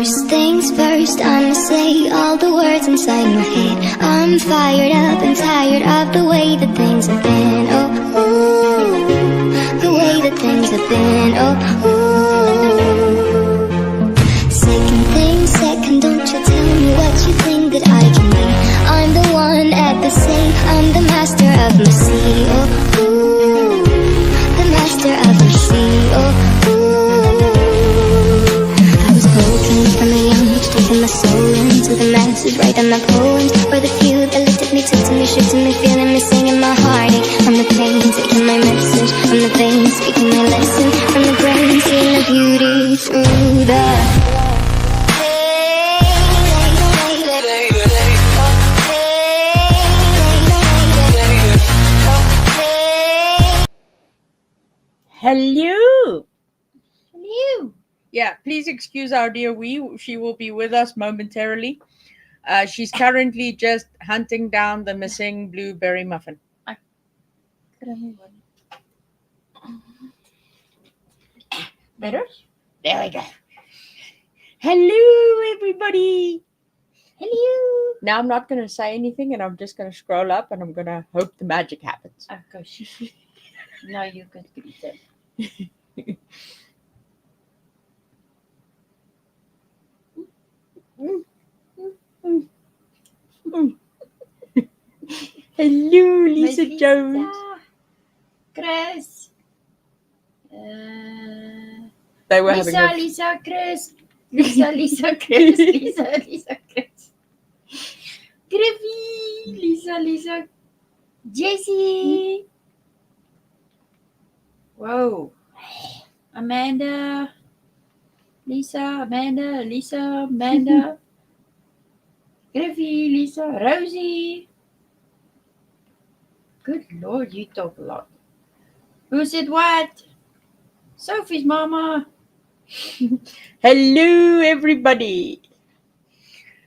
First things first, I'ma say all the words inside my head. I'm fired up and tired of the way that things have been. Oh, ooh, the way that things have been. Oh, ooh. Second thing second, don't you tell me what you think that I can be. I'm the one at the safe, I'm the master of my sea. Oh, ooh, the master of my sea. Oh, from a young age, taking my soul into the masses, writing my poems for the few that looked at me, took to me, shook to me, feeling me, singing my heartache. From the pain, taking my message, from the veins, speaking my lesson, from the brain, seeing the beauty through the Hello. Hello. Yeah, please excuse our dear Wee. She will be with us momentarily. She's currently just hunting down the missing blueberry muffin. Better? There we go. Hello, everybody. Hello. Now I'm not going to say anything, and I'm just going to scroll up, and I'm going to hope the magic happens. Of course. Now you can greet them. Hello, Lisa Jones. Chris. They were Lisa, having Lisa, Chris. Lisa, Lisa, Chris. Lisa, Lisa, Chris. Griffy. Lisa, Lisa. Jessie. Whoa. Amanda. Lisa, Amanda, Lisa, Amanda. Griffy, Lisa, Rosie. Good Lord, you talk a lot. Who said what? Sophie's mama. Hello, everybody.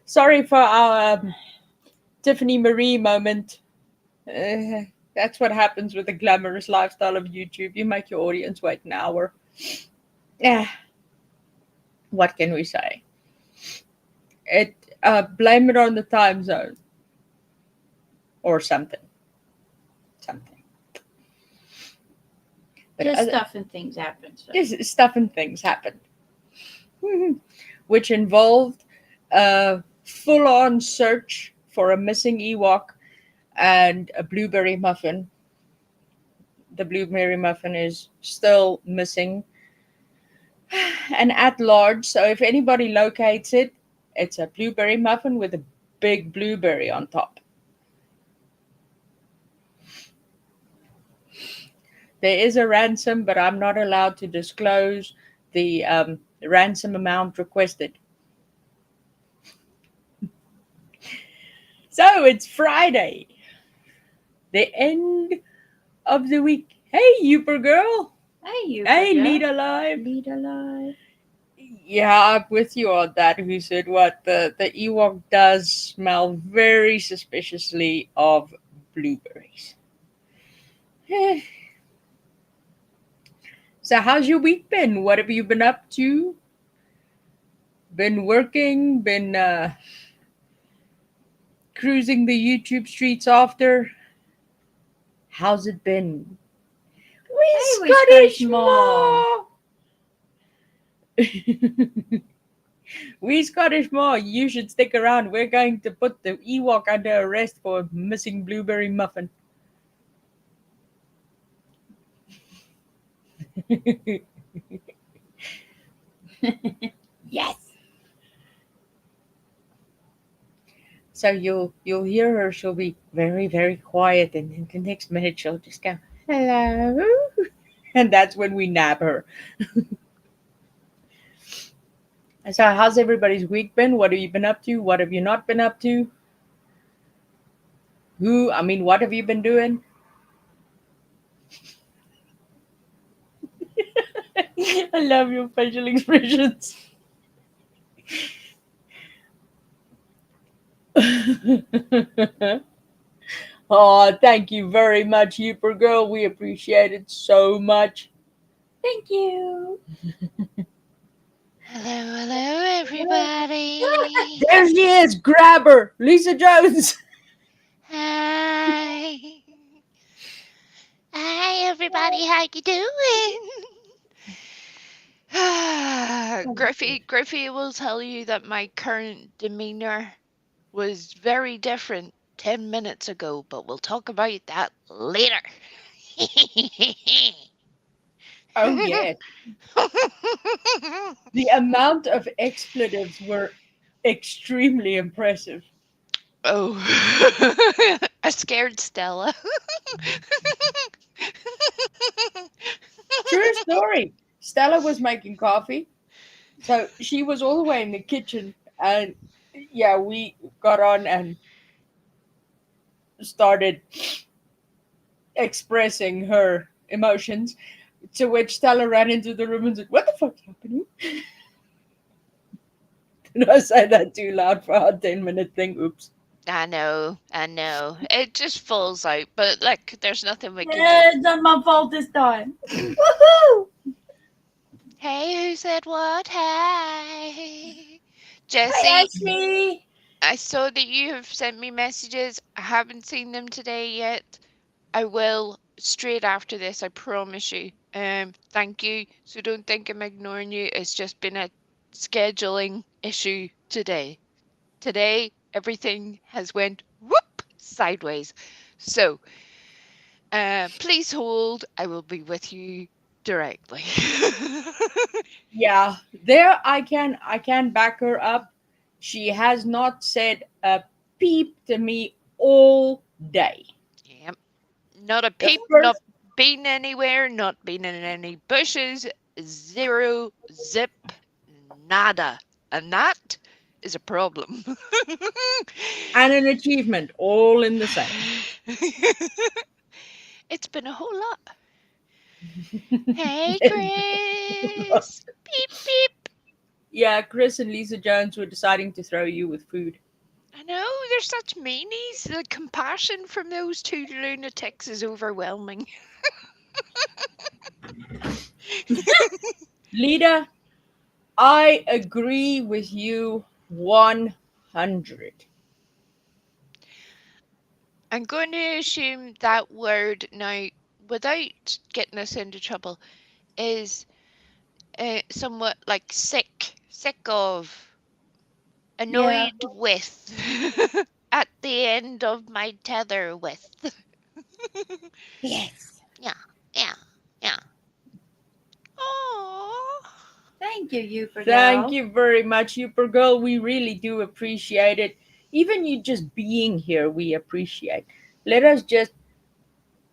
Sorry for our Tiffany Marie moment. That's what happens with the glamorous lifestyle of YouTube. You make your audience wait an hour. Yeah. What can we say? Blame it on the time zone. Or something. But Just stuff and things happen. So. Yes, stuff and things happened. Which involved a full-on search for a missing Ewok and a blueberry muffin. The blueberry muffin is still missing and at large. So if anybody locates it, it's a blueberry muffin with a big blueberry on top. There is a ransom, but I'm not allowed to disclose the ransom amount requested. So it's Friday, the end of the week. Hey, Youper girl. Hey, you. Hey, Lead Alive. Lead Alive. Yeah, I'm with you on that. Who said what? The Ewok does smell very suspiciously of blueberries. So how's your week been? What have you been up to? Been working? Been cruising the YouTube streets after? How's it been? We Scottish Ma. We Scottish Ma, you should stick around. We're going to put the Ewok under arrest for missing blueberry muffin. Yes. So you'll hear her. She'll be very, very quiet, and in the next minute she'll just go, "Hello," and that's when we nab her. So how's everybody's week been? What have you been up to? What have you not been up to? What have you been doing? I love your facial expressions. Oh, thank you very much, Youper girl. We appreciate it so much. Thank you. Hello, everybody. There she is. Grab her. Lisa Jones. Hi. Hi, everybody. How you doing? Griffey will tell you that my current demeanor was very different 10 minutes ago, but we'll talk about that later. Oh, yeah. The amount of expletives were extremely impressive. Oh, I scared Stella. True story. Stella was making coffee. So she was all the way in the kitchen. And yeah, we got on and started expressing her emotions. To which Stella ran into the room and said, "What the fuck's happening?" Did I say that too loud for our 10-minute thing? Oops. I know. It just falls out, but look, there's nothing we can do. Yeah, it's not my fault this time. Woohoo! Hey, who said what? Hey. Hi, Jesse, Ashley. I saw that you have sent me messages. I haven't seen them today yet. I will straight after this, I promise you. Thank you. So don't think I'm ignoring you. It's just been a scheduling issue today. Today, everything has went whoop sideways. So, please hold. I will be with you directly. Yeah, there I can back her up. She has not said a peep to me all day. Yep. Not a The peep, not first been anywhere, not been in any bushes, zero, zip, nada. And that is a problem. and an achievement all in the same. It's been a whole lot. Hey, Chris. Beep, beep. Yeah, Chris and Lisa Jones were deciding to throw you with food. I know, they're such meanies. The compassion from those two lunatics is overwhelming. Lita, I agree with you 100. I'm going to assume that word now, without getting us into trouble, is somewhat like sick of, Yeah. annoyed with, at the end of my tether with. Yes. Yeah, yeah, yeah. Oh. Thank you, Uber Thank girl. you very much, Supergirl. We really do appreciate it. Even you just being here, we appreciate. Let us just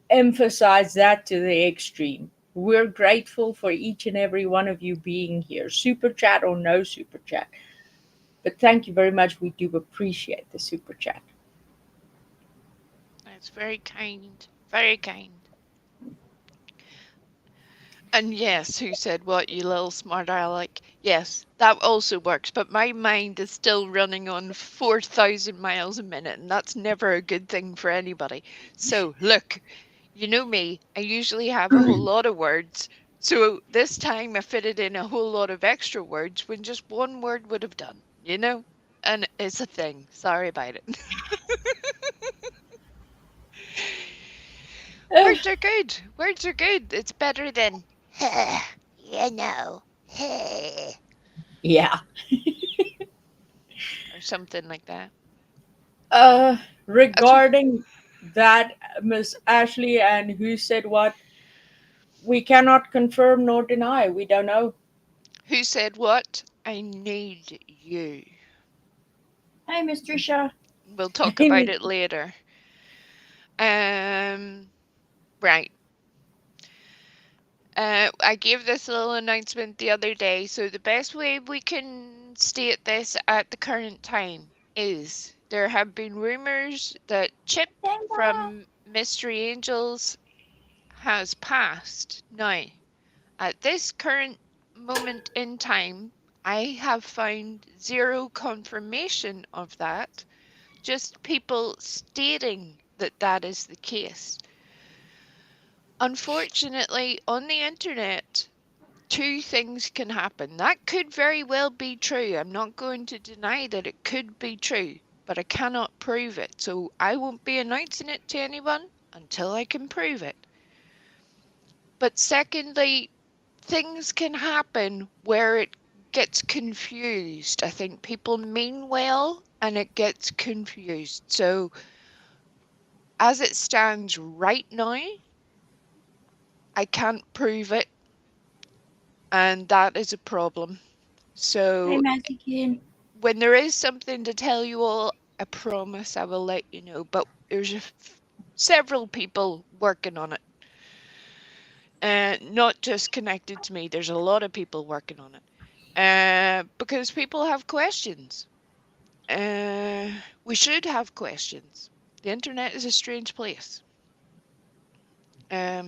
emphasize that to the extreme. We're grateful for each and every one of you being here, super chat or no super chat. But thank you very much. We do appreciate the super chat. That's very kind. Very kind. And yes, who said what, you little smart aleck? Yes, that also works, but my mind is still running on 4,000 miles a minute, and that's never a good thing for anybody. So, look, you know me, I usually have a whole lot of words. So this time I fitted in a whole lot of extra words when just one word would have done, you know? And it's a thing. Sorry about it. Ugh, Words are good. Words are good. It's better than, you know, yeah. or something like that. That's Regarding that, Miss Ashley, and who said what, we cannot confirm nor deny. We don't know. who said what? I need you. Hi, Miss Trisha. We'll talk about it later. Right. I gave this little announcement the other day, so the best way we can state this at the current time is there have been rumors that Chip from Mystery Angels has passed. Now, at this current moment in time, I have found zero confirmation of that, just people stating that that is the case. Unfortunately, on the internet, two things can happen. That could very well be true. I'm not going to deny that it could be true, but I cannot prove it. So I won't be announcing it to anyone until I can prove it. But secondly, things can happen where it gets confused. I think people mean well and it gets confused. So as it stands right now, I can't prove it, and that is a problem. Hey, So Mexican. when there is something to tell you all, I promise I will let you know. But there's several people working on it. Not just connected to me. There's a lot of people working on it. Because people have questions. We should have questions. The internet is a strange place.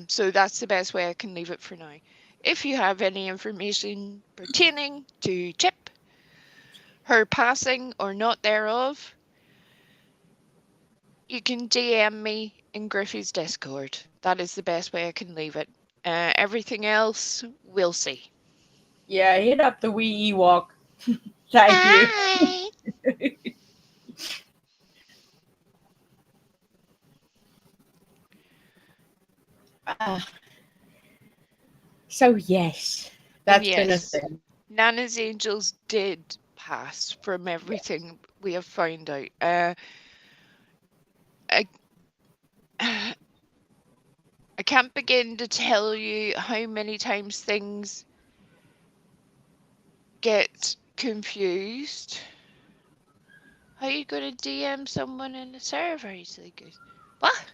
So that's the best way I can leave it for now. If you have any information pertaining to Chip, her passing or not thereof, you can DM me in Griffey's Discord. That is the best way I can leave it. Everything else, we'll see. Yeah, hit up the wee Ewok. Thank you. Hi. So yes, that's been a Yes. thing. Nana's Angels did pass from everything we have found out. I can't begin to tell you how many times things get confused. How are you going to DM someone in the server? He's like, what?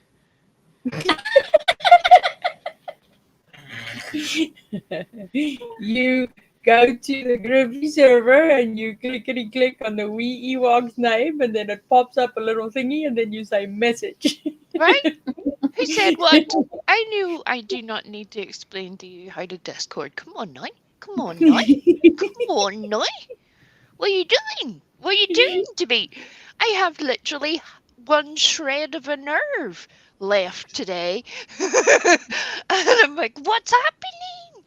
You go to the Griffy server and you click on the wee Ewok's name, and then it pops up a little thingy, and then you say message. Right? Who said what? I knew I do not need to explain to you how to Discord. Come on now. Come on now. Come on now. What are you doing? What are you doing to me? I have literally one shred of a nerve left today. And I'm like, what's happening?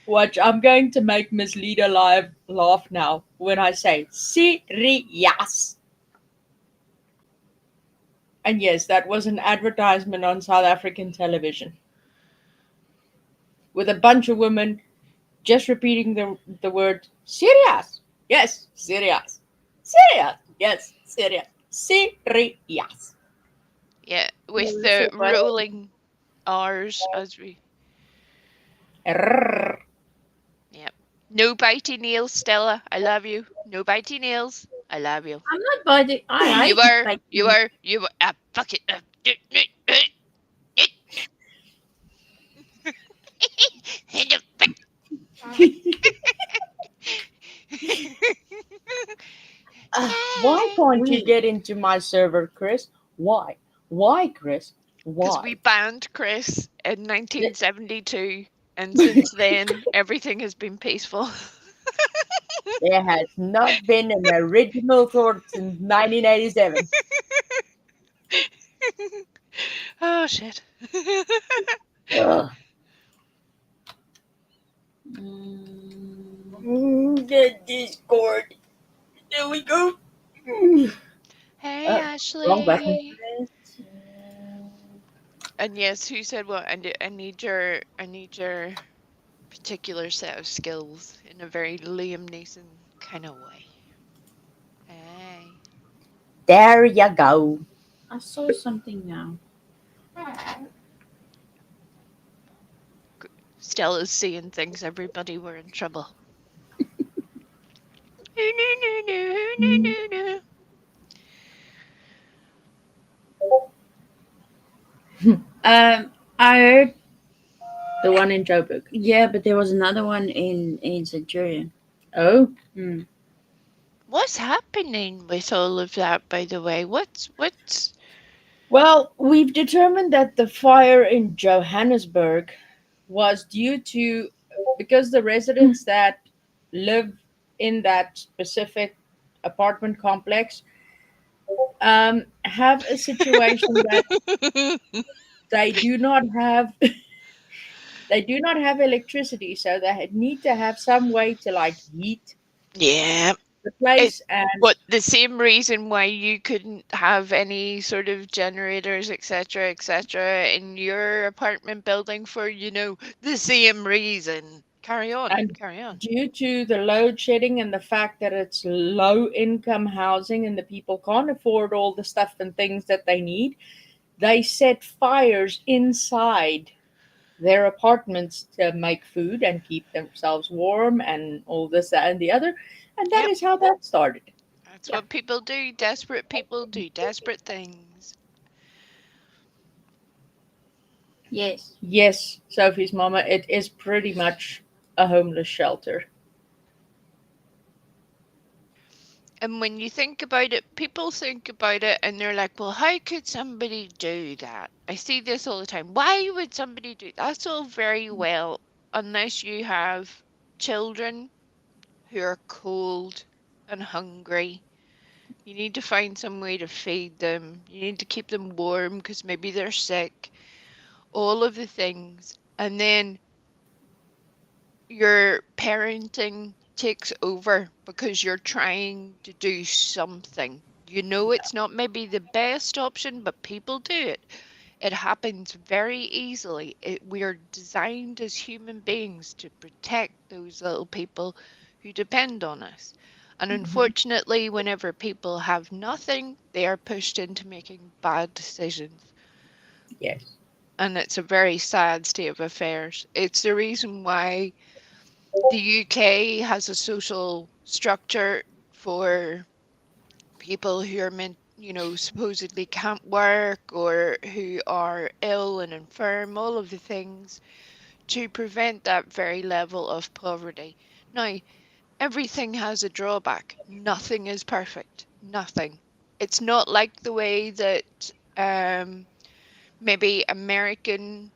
Watch, I'm going to make Miss Lida live laugh now when I say serious. And yes, that was an advertisement on South African television with a bunch of women just repeating the word serious. Yes, serious. Serious. Yes, serious. Serious. Yeah, with Yeah, the so funny. rolling R's as we. Errr. Yep. No bitey nails, Stella. I love you. No bitey nails. I love you. I'm not biting. I You hate were. biting. You were. You were. Fuck it. Why can't you get into my server, Chris? Why? Why, Chris? Because Why? we banned Chris in 1972, and since then everything has been peaceful. There has not been an original sort since 1987. Oh shit. Ugh. Get Discord. There we go. Hey Wrong Ashley. button. And yes, who said what? I need your particular set of skills in a very Liam Neeson kind of way. Hey. There you go. I saw something now. Stella's seeing things, everybody, we're in trouble. No. I heard. The one in Joburg. Yeah, but there was another one in Centurion. Oh. What's happening with all of that, by the way? What's Well, we've determined that the fire in Johannesburg was due to because the residents that live in that specific apartment complex have a situation that they do not have They do not have electricity, so they need to have some way to like heat Yeah. the It, place. And but the same reason why you couldn't have any sort of generators, etc., in your apartment building for, the same reason. Carry on, and carry on. due to the load shedding and the fact that it's low income housing and the people can't afford all the stuff and things that they need, they set fires inside their apartments to make food and keep themselves warm and all this, that, and the other. And that Yep, is how that started. that's Yeah. what people do. Desperate people do desperate things. Yes. Yes, Sophie's mama, it is pretty much a homeless shelter. And when you think about it, people think about it and they're like, well, how could somebody do that? I see this all the time. Why would somebody do that? That's all very well, unless you have children who are cold and hungry. You need to find some way to feed them. You need to keep them warm because maybe they're sick. All of the things. And then your parenting takes over because you're trying to do something. You know it's not maybe the best option, but people do it. It happens very easily. We are designed as human beings to protect those little people who depend on us. And Mhm. unfortunately, whenever people have nothing, they are pushed into making bad decisions. Yes. And it's a very sad state of affairs. It's the reason why the UK has a social structure for people who are supposedly can't work or who are ill and infirm, all of the things to prevent that very level of poverty. Now, everything has a drawback. Nothing is perfect. Nothing. It's not like the way that maybe American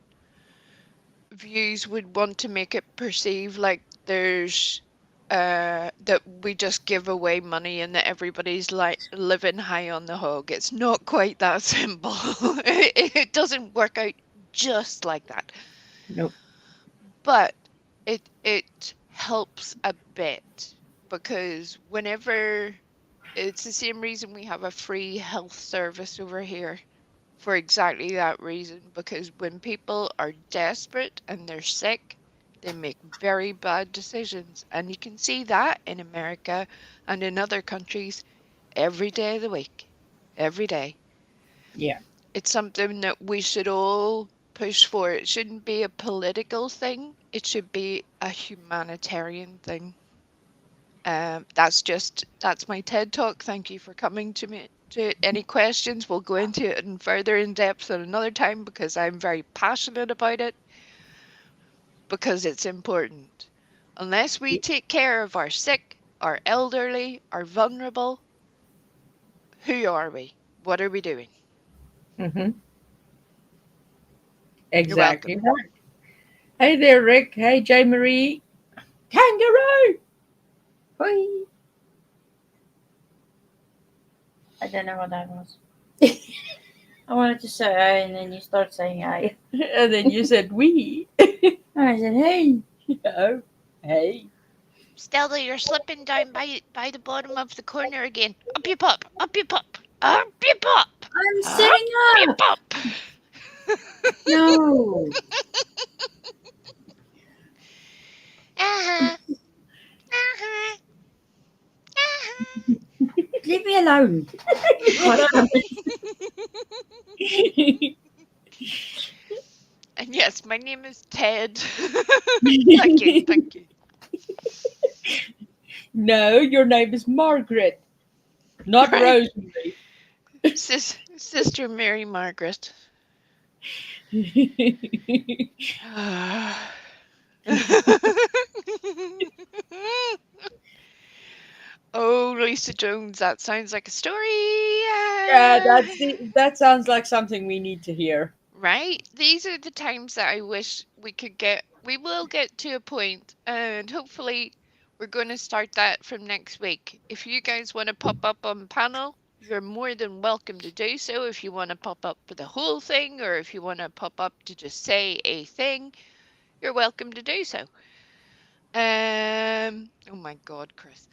views would want to make it perceive like there's that we just give away money and that everybody's like living high on the hog. It's not quite that simple. It doesn't work out just like that, Nope. but it helps a bit because whenever it's the same reason we have a free health service over here for exactly that reason, because when people are desperate and they're sick, they make very bad decisions. And you can see that in America and in other countries every day of the week. Every day. Yeah. It's something that we should all push for. It shouldn't be a political thing, it should be a humanitarian thing. That's my TED talk. Thank you for coming to me. To any questions, we'll go into it in further in depth at another time because I'm very passionate about it because it's important. Unless we take care of our sick, our elderly, our vulnerable, who are we? What are we doing? Mm-hmm. You're welcome. Exactly right. Hey there, Rick. Hey, J. Marie. Kangaroo! Hoi. I don't know what that was. I wanted to say hi, and then you start saying hi. And then you said we. I said, hey. Oh, hey. Stella, you're slipping down by the bottom of the corner again. Up you pop! Up you pop! Up you pop! I'm Up sitting you up. pop! No. Uh-huh. Uh-huh. Uh-huh. Leave me alone. And yes, my name is Ted. Thank you, thank you. No, your name is Margaret, not Right. Rosemary. Sister Mary Margaret. Oh, Lisa Jones, that sounds like a story. Yeah, that sounds like something we need to hear. Right? These are the times that I wish we will get to a point, and hopefully we're going to start that from next week. If you guys want to pop up on panel, you're more than welcome to do so. If you want to pop up for the whole thing, or if you want to pop up to just say a thing, you're welcome to do so. Oh my God, Chris.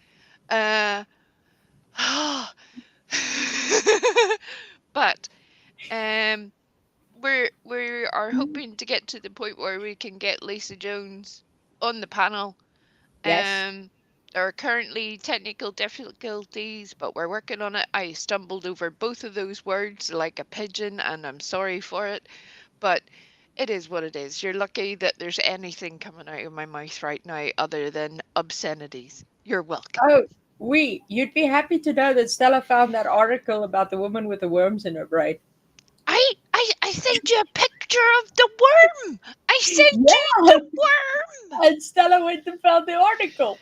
But we are hoping to get to the point where we can get Lisa Jones on the panel. Yes. There are currently technical difficulties, but we're working on it. I stumbled over both of those words like a pigeon, and I'm sorry for it, but it is what it is. You're lucky that there's anything coming out of my mouth right now other than obscenities. You're welcome. Oh, you'd be happy to know that Stella found that article about the woman with the worms in her brain. I sent you a picture of the worm. I sent you Yeah, the worm. and Stella went and found the article.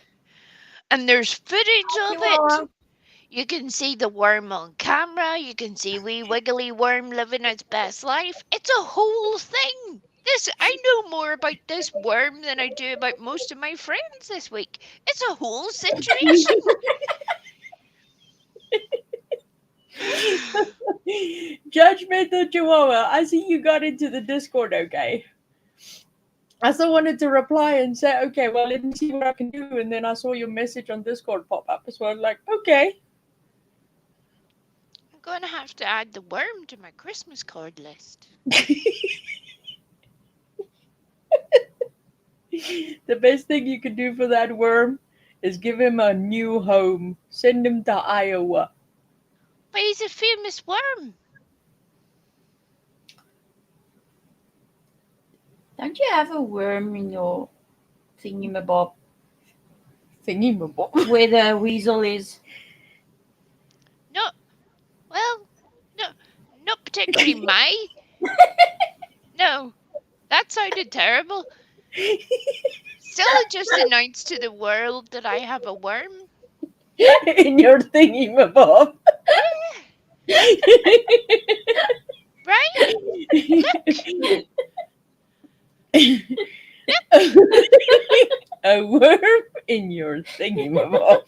And there's footage of it. Chihuahua. You can see the worm on camera. You can see wee wiggly worm living its best life. It's a whole thing. I know more about this worm than I do about most of my friends this week. It's a whole situation. Judgmental Chihuahua, I see you got into the Discord, okay? I still wanted to reply and say, okay, well, let me see what I can do. And then I saw your message on Discord pop up as well. Like, okay. I'm going to have to add the worm to my Christmas card list. The best thing you can do for that worm is give him a new home. Send him to Iowa. But he's a famous worm. Don't you have a worm in your thingamabob Thingy-mabob. where the weasel is? No, well, no, not particularly my. No, that sounded terrible. Stella just announced to the world that I have a worm. In your thingy-mabob. Right? A worm in your thingy-mabob.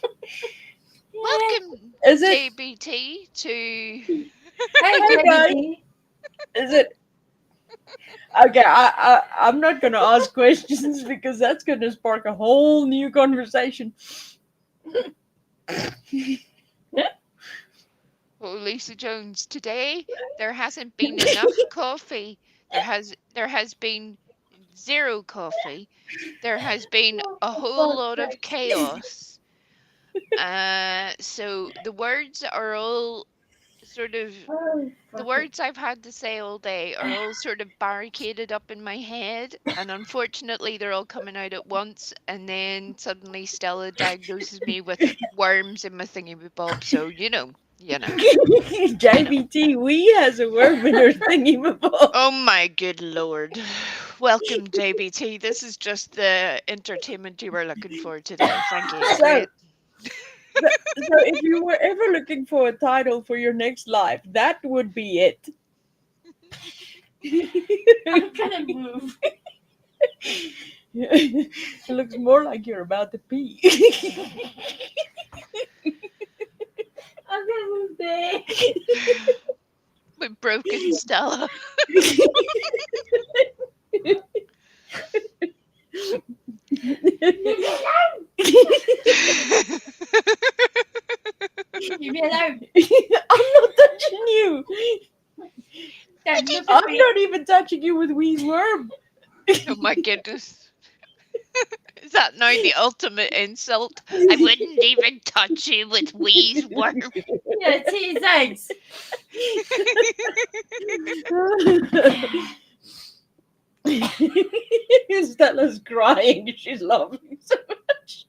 Welcome, Is it? JBT, to. Hey, Hey, guys. JBT. Is it? Okay, I'm not gonna ask questions because that's gonna spark a whole new conversation. Oh, Lisa Jones, today there hasn't been enough coffee. There has been zero coffee. There has been a whole lot of chaos. So the words are all sort of the words I've had to say all day are all sort of barricaded up in my head, and unfortunately they're all coming out at once, and then suddenly Stella diagnoses me with worms in my thingy-bob, so you know. JBT, we has a worm in her thingy-mabob. Oh my good lord. Welcome, JBT. This is just the entertainment you were looking for today. Thank you. So, so if you were ever looking for a title for your next live, that would be it. I'm gonna move. It looks more like you're about to pee. I'm gonna move there. With broken Stella. Leave me alone. I'm not touching you. Don't look at I'm me. not even touching you with Wee's worm. Oh my goodness. Is that now the ultimate insult? I wouldn't even touch you with Wee's worm. Yeah, tea, thanks. Stella's crying. She's laughing so much.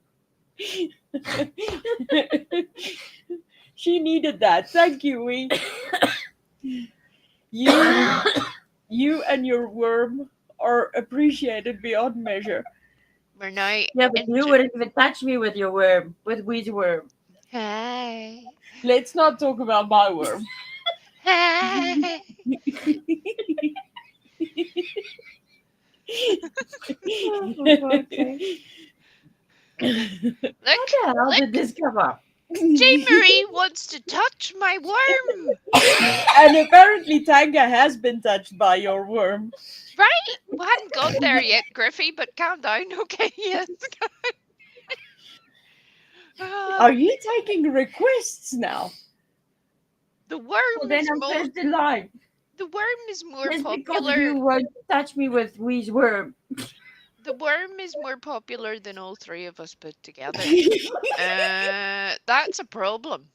She needed that. Thank you, Wee. You and your worm are appreciated beyond measure. We're now. Yeah, but you wouldn't even touch me with your worm, with Wee's worm. Hi. Let's not talk about my worm. Hi. What Look, the hell did this come up? Jane Marie wants to touch my worm. And apparently Tanga has been touched by your worm. Right? Well, I hadn't got there yet, Griffey, but calm down, okay? Yes. Are you taking requests now? The Well, worm then is I'm more. first in line. The worm is more Just because popular. you won't touch me with Wee's worm. The worm is more popular than all three of us put together. That's a problem.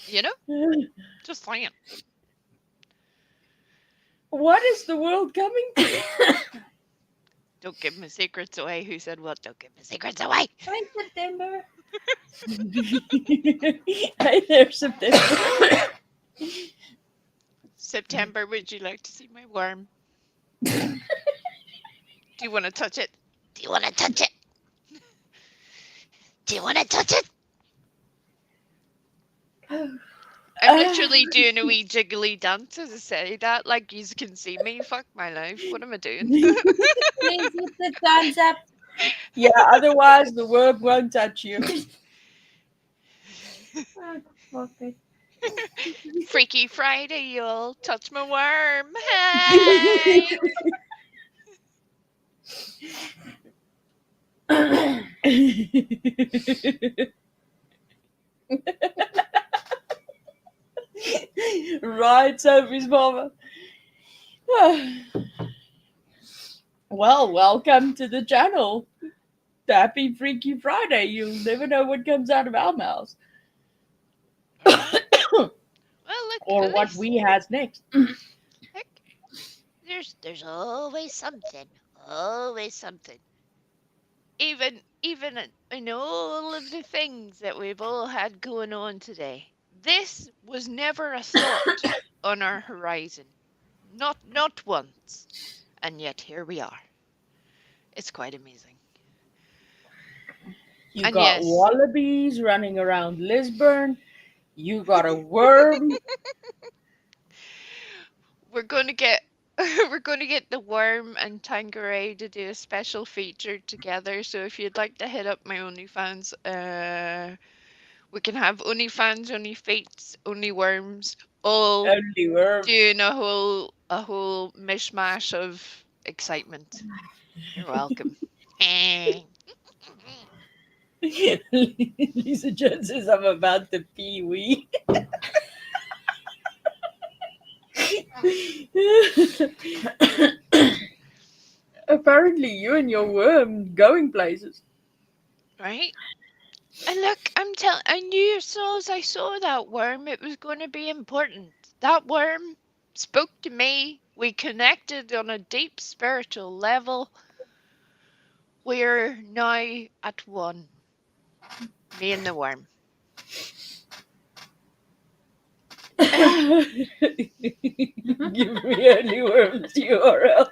You know? Just saying. What is the world coming to? Don't give my secrets away. Who said what? Don't give my secrets away. Hi, September. Hey there, September. September, would you like to see my worm? Do you want to touch it? Do you want to touch it? Do you want to touch it? I'm literally doing a wee jiggly dance as I say that, like you can see me. Fuck my life. What am I doing? Please hit the thumbs up. Yeah, otherwise the worm won't touch you. Oh, fuck it. Freaky Friday, y'all. Touch my worm. Hey! Right, Sophie's mama. Well, welcome to the channel. Happy Freaky Friday. You'll never know what comes out of our mouths. Well, look, Or at what least- we has next. look, there's always something. Always something. Even in all of the things that we've all had going on today, this was never a thought on our horizon. Not once. And yet here we are. It's quite amazing. You And got yes. wallabies running around Lisburn. You got a worm. We're gonna get the worm and Tanqueray to do a special feature together. So if you'd like to hit up my OnlyFans, we can have OnlyFans, only feats, only worms, all Only worm. doing a whole mishmash of excitement. You're welcome. Lisa Jones says I'm about to pee wee. Apparently you and your worm going places. Right? And look, I knew as soon as I saw that worm, it was going to be important. That worm spoke to me. We connected on a deep spiritual level. We're now at one. Me and the worm. Give me only worms URL.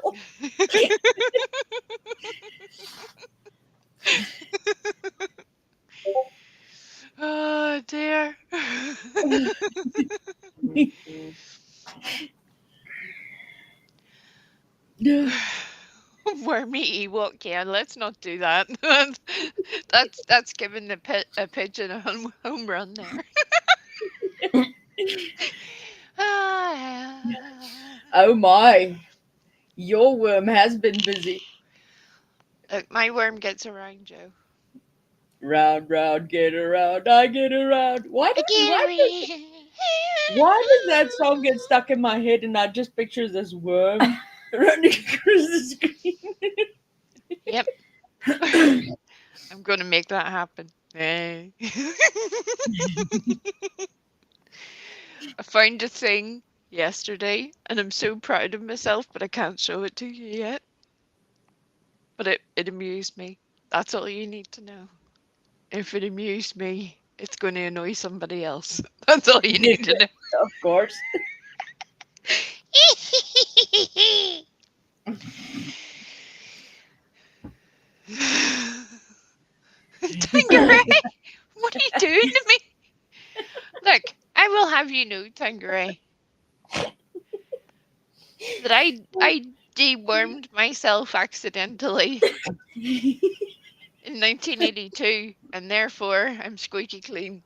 Oh dear. Wormy Ewok, yeah, let's not do that. That's giving a pigeon a home run there. Oh my. Your worm has been busy. Look, my worm gets around, Joe. Round, round, get around, I get around. Why does that song get stuck in my head and I just picture this worm running across the screen? Yep. I'm going to make that happen. Hey. I found a thing yesterday and I'm so proud of myself, but I can't show it to you yet. But it amused me. That's all you need to know. If it amused me, it's going to annoy somebody else. That's all you need to know. Of course. Tanqueray, what are you doing to me? Look, I will have you know, Tanqueray, that I dewormed myself accidentally in 1982, and therefore I'm squeaky clean.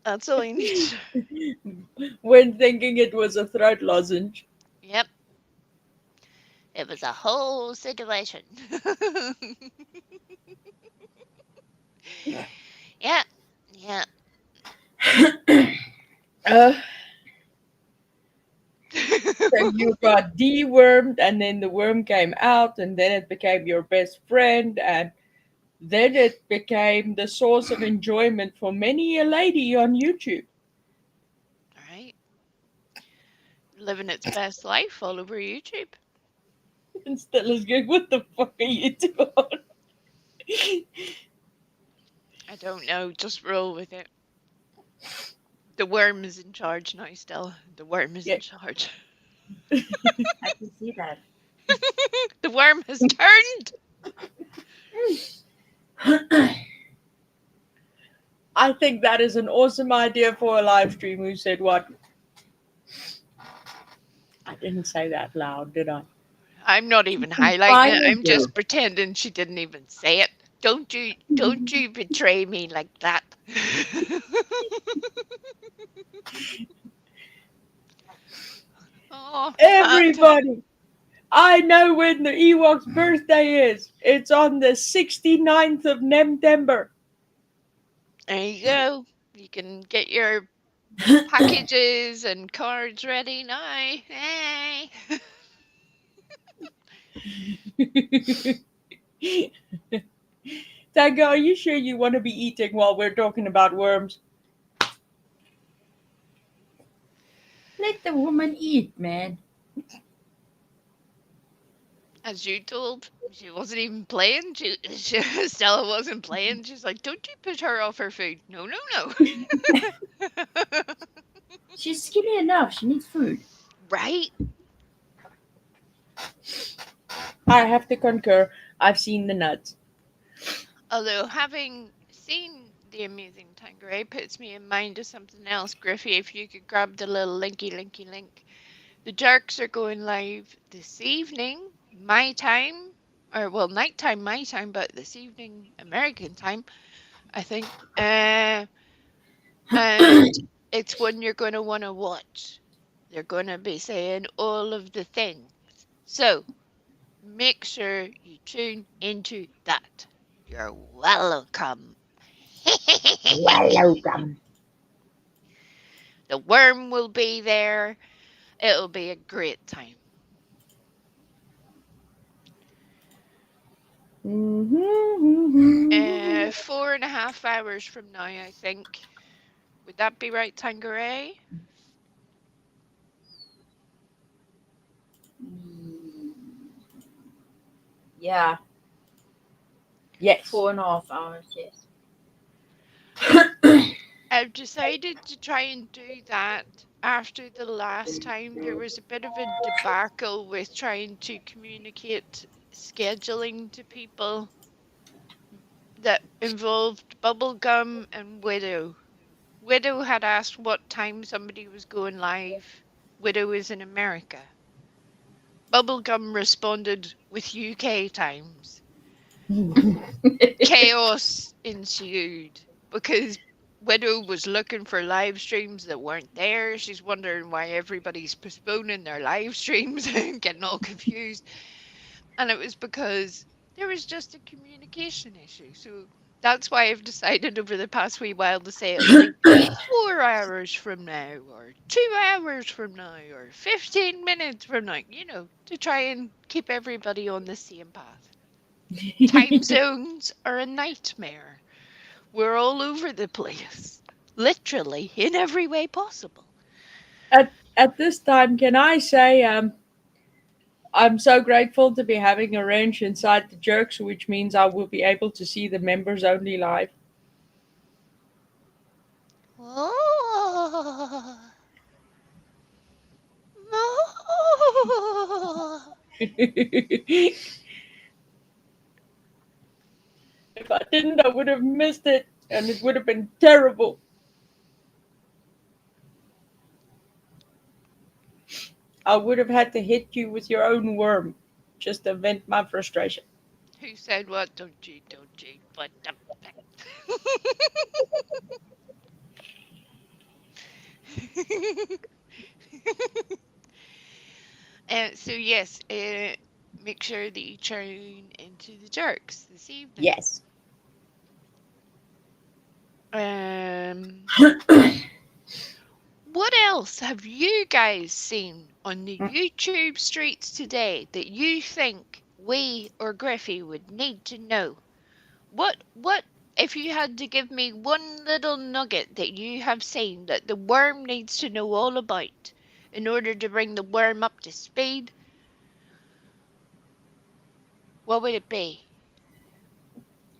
That's all you need to know. When thinking it was a throat lozenge. Yep. It was a whole situation. Yeah, yeah. Uh, so you got dewormed, and then the worm came out, and then it became your best friend, and then it became the source of enjoyment for many a lady on YouTube. Right. Living its best life all over YouTube. And Stella's going, what the fuck are you doing? I don't know. Just roll with it. The worm is in charge now, Stella. The worm is Yeah. in charge. I can see that. The worm has turned. I think that is an awesome idea for a live stream. Who said what? I didn't say that loud, did I? I'm not even highlighting it. Finally I'm just pretending she didn't even say it. Don't you betray me like that. Oh, Everybody, I know when the Ewok's birthday is. It's on the 69th of September. there you go. You can get your packages and cards ready now. Hey. Tango, are you sure you want to be eating while we're talking about worms? Let the woman eat, man. As you told, she wasn't even playing. Stella wasn't playing. She's like, don't you put her off her food. No, no, no. She's skinny enough. She needs food. Right? I have to concur. I've seen the nuts. Although having seen The Amazing Tanqueray puts me in mind of something else. Griffey, if you could grab the little linky link. The Jerks are going live this evening, my time, or well, nighttime my time, but this evening American time, I think. And it's when you're going to want to watch. They're going to be saying all of the things. So make sure you tune into that. You're welcome. Welcome. The worm will be there. It'll be a great time. Mm-hmm. 4.5 hours from now, I think. Would that be right, Tanqueray? Yeah, Yes. 4.5 hours, yes. I've decided to try and do that after the last time. There was a bit of a debacle with trying to communicate scheduling to people that involved Bubblegum and Widow. Widow had asked what time somebody was going live. Widow is in America. Bubblegum responded with UK times. Chaos ensued because Widow was looking for live streams that weren't there. She's wondering why everybody's postponing their live streams and getting all confused. And it was because there was just a communication issue. So that's why I've decided over the past wee while to say it'll be 4 hours from now, or 2 hours from now, or 15 minutes from now, to try and keep everybody on the same path. Time zones are a nightmare. We're all over the place, literally in every way possible. At this time, can I say I'm so grateful to be having a wrench inside the Jerks, which means I will be able to see the members only live. Oh. Oh. If I didn't, I would have missed it, and it would have been terrible. I would have had to hit you with your own worm just to vent my frustration. Who said what? Don't you? What the so yes, make sure that you tune into the jerks this evening. Yes. What else have you guys seen on the YouTube streets today that you think we or Griffey would need to know? What if you had to give me one little nugget that you have seen that the worm needs to know all about in order to bring the worm up to speed? What would it be?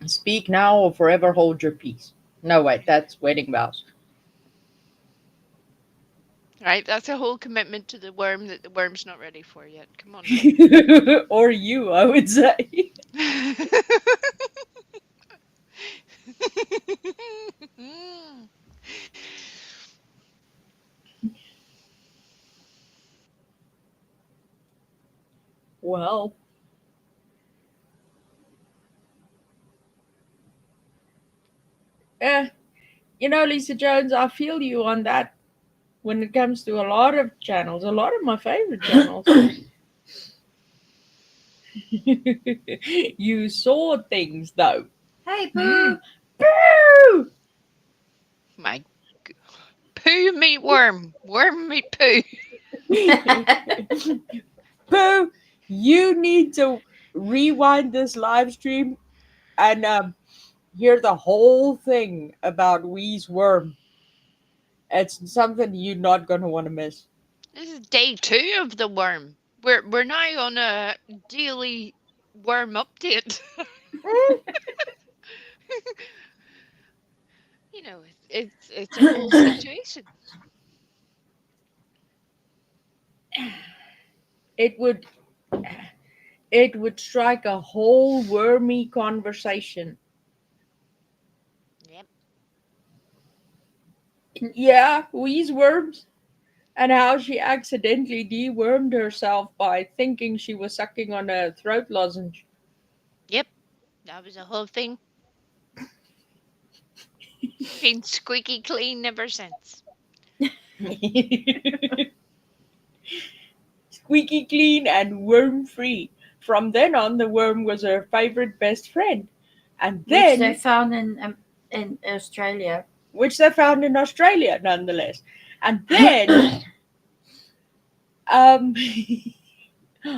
Speak now or forever hold your peace. No, wait, that's wedding vows. Right, that's a whole commitment to the worm that the worm's not ready for yet. Come on now. Or you, I would say. Well, eh, Lisa Jones, I feel you on that when it comes to a lot of channels, a lot of my favorite channels. You saw things though. Hey, Pooh. Boo! My poo meet worm, worm meet poo. Pooh, you need to rewind this live stream and hear the whole thing about Wee's worm. It's something you're not gonna want to miss. This is day 2 of the worm. We're now on a daily worm update. You know, it's a whole situation. It would strike a whole wormy conversation. Yep. Yeah, Wee's worms. And how she accidentally dewormed herself by thinking she was sucking on a throat lozenge. Yep. That was the whole thing. Been squeaky clean ever since. Squeaky clean and worm free. From then on, the worm was her favorite best friend. And Which they then, found in Australia. which they found in Australia, nonetheless. And then, um,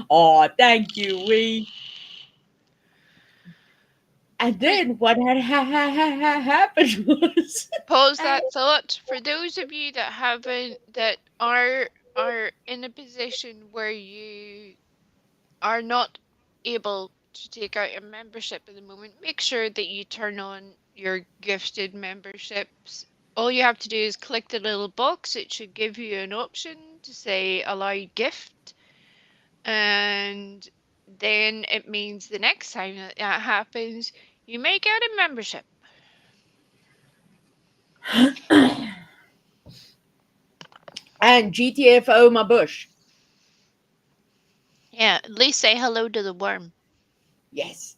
oh, thank you, Wee. And then what had happened was, Pause that thought. For those of you that are in a position where you are not able to take out a membership at the moment, make sure that you turn on your gifted memberships. All you have to do is click the little box. It should give you an option to say allow gift, and then it means the next time that happens, you may get a membership. and GTFO my bush. Yeah, at least say hello to the worm. Yes.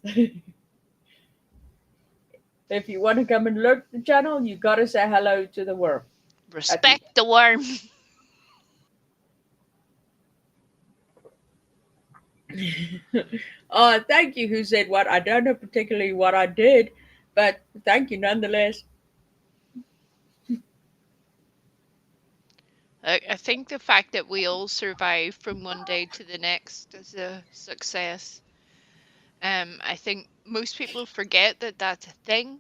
If you want to come and lurk the channel, you gotta say hello to the worm. Respect the worm. Oh, thank you. Who said what? I don't know particularly what I did, but thank you nonetheless. I think the fact that we all survive from one day to the next is a success. I think most people forget that that's a thing.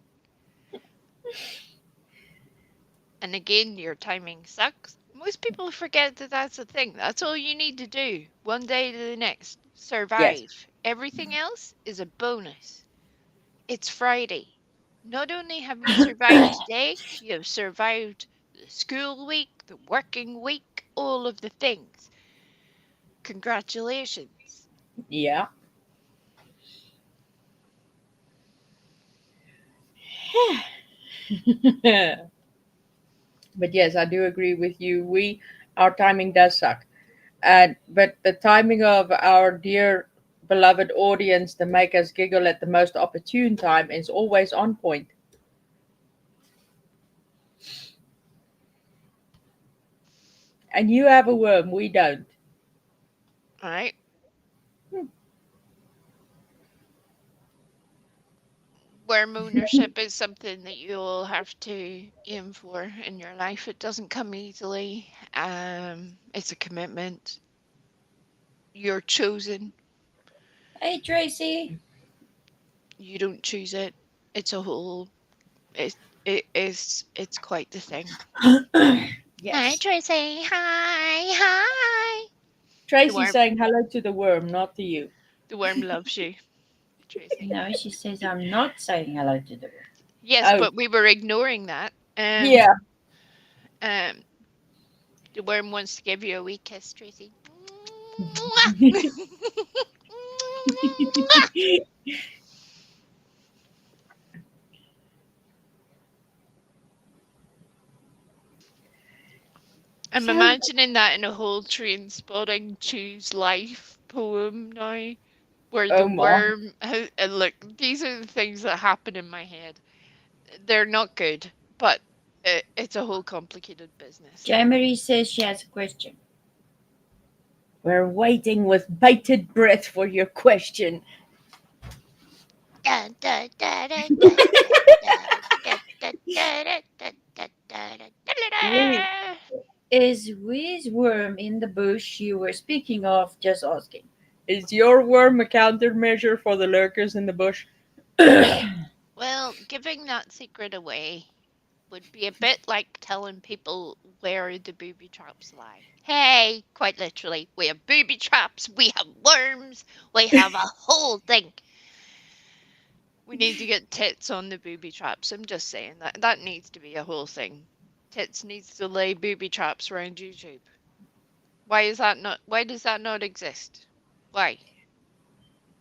And again, your timing sucks. Most people forget that that's a thing. That's all you need to do. One day to the next. Survive. Yes. Everything else is a bonus. It's Friday. Not only have you survived today, you have survived the school week, the working week, all of the things. Congratulations. Yeah. But yes, I do agree with you. Our timing does suck. But the timing of our dear beloved audience to make us giggle at the most opportune time is always on point. And you have a worm, we don't. All right. worm ownership is something that you'll have to aim for in your life. It doesn't come easily. It's a commitment. You're chosen. Hey, Tracy. You don't choose it. It's a whole. It's quite the thing. Hi, Yes. Tracy. Hi. Tracy's worm- saying hello to the worm, not to you. The worm loves you, Tracy. No, she says I'm not saying hello to the worm. Yes, Oh. but we were ignoring that. Yeah. The worm wants to give you a wee kiss, Tracy. I'm So- imagining that in a whole train spotting choose life poem now, where Oh the my. worm. And look, these are the things that happen in my head. They're not good, but it's a whole complicated business. Jamie says she has a question. We're waiting with bated breath for your question. Is Wheeze Worm in the bush you were speaking of? Just asking. Is your worm a countermeasure for the lurkers in the bush? Well, giving that secret away would be a bit like telling people where the booby traps lie. Hey, quite literally, we have booby traps, we have worms, we have a whole thing. We need to get Tits on the booby traps. I'm just saying that needs to be a whole thing. Tits needs to lay booby traps around YouTube. Why does that not exist? Why?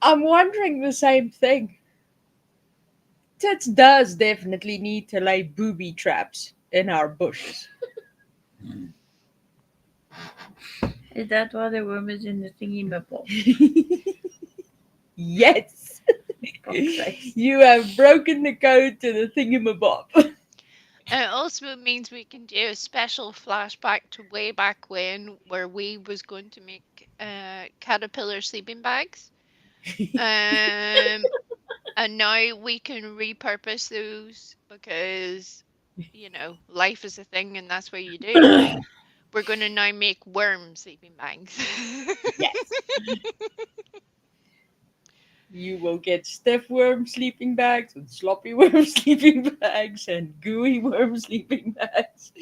I'm wondering the same thing. Tits does definitely need to lay booby traps in our bushes. Is that why the worm is in the thingy mabob? Yes. Fuck's You have broken the code to the thingamabob. And it also means we can do a special flashback to way back when, where we was going to make caterpillar sleeping bags. And now we can repurpose those because, life is a thing and that's what you do. We're going to now make worm sleeping bags. Yes. You will get stiff worm sleeping bags and sloppy worm sleeping bags and gooey worm sleeping bags.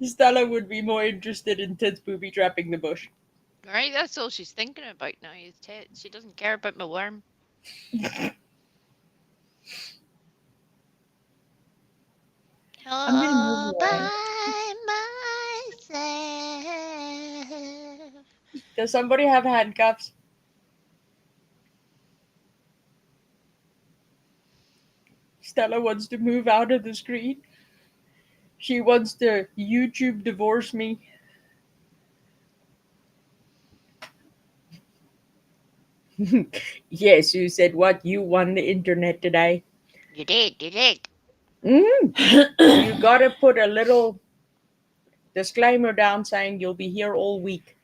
Stella would be more interested in Tits booby trapping the bush. Right, that's all she's thinking about now is tits. She doesn't care about my worm. I'm gonna All move by myself. Does somebody have handcuffs? Stella wants to move out of the screen. She wants to YouTube divorce me. Yes, you said what? You won the internet today. You did. You gotta put a little disclaimer down saying you'll be here all week.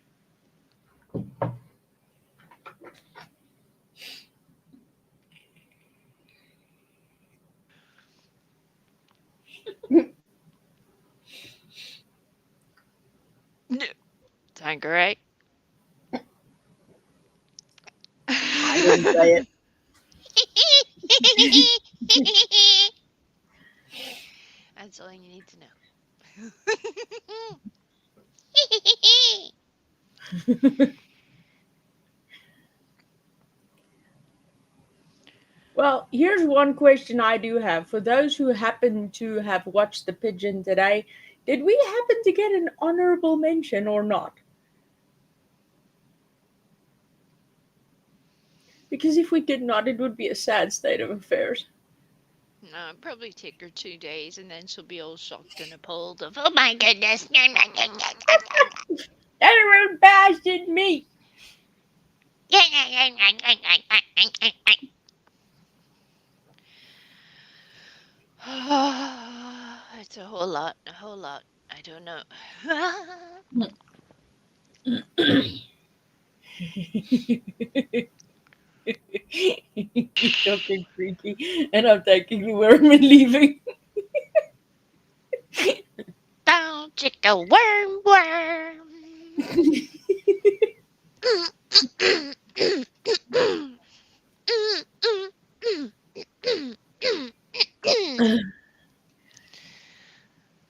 Tanqueray. I didn't say it. That's all you need to know. Well, here's one question I do have. For those who happen to have watched The Pigeon today, did we happen to get an honorable mention or not? Because if we did not, it would be a sad state of affairs. No, it'll probably take her 2 days and then she'll be all shocked and appalled of, oh my goodness. Everyone bashing me! It's a whole lot. I don't know. You're talking freaky, and I'm taking the worm and leaving. Down, chicka, worm, worm.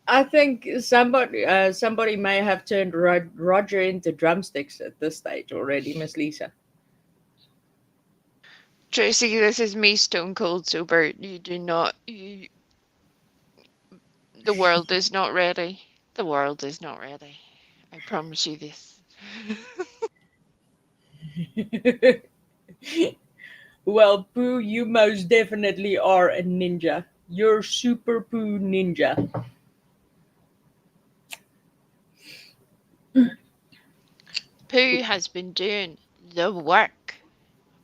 I think somebody may have turned Roger into drumsticks at this stage already, Miss Lisa. Tracy, this is me stone cold sober. You do not. The world is not ready. The world is not ready. I promise you this. Well, Pooh, you most definitely are a ninja. You're super Pooh ninja. Pooh has been doing the work,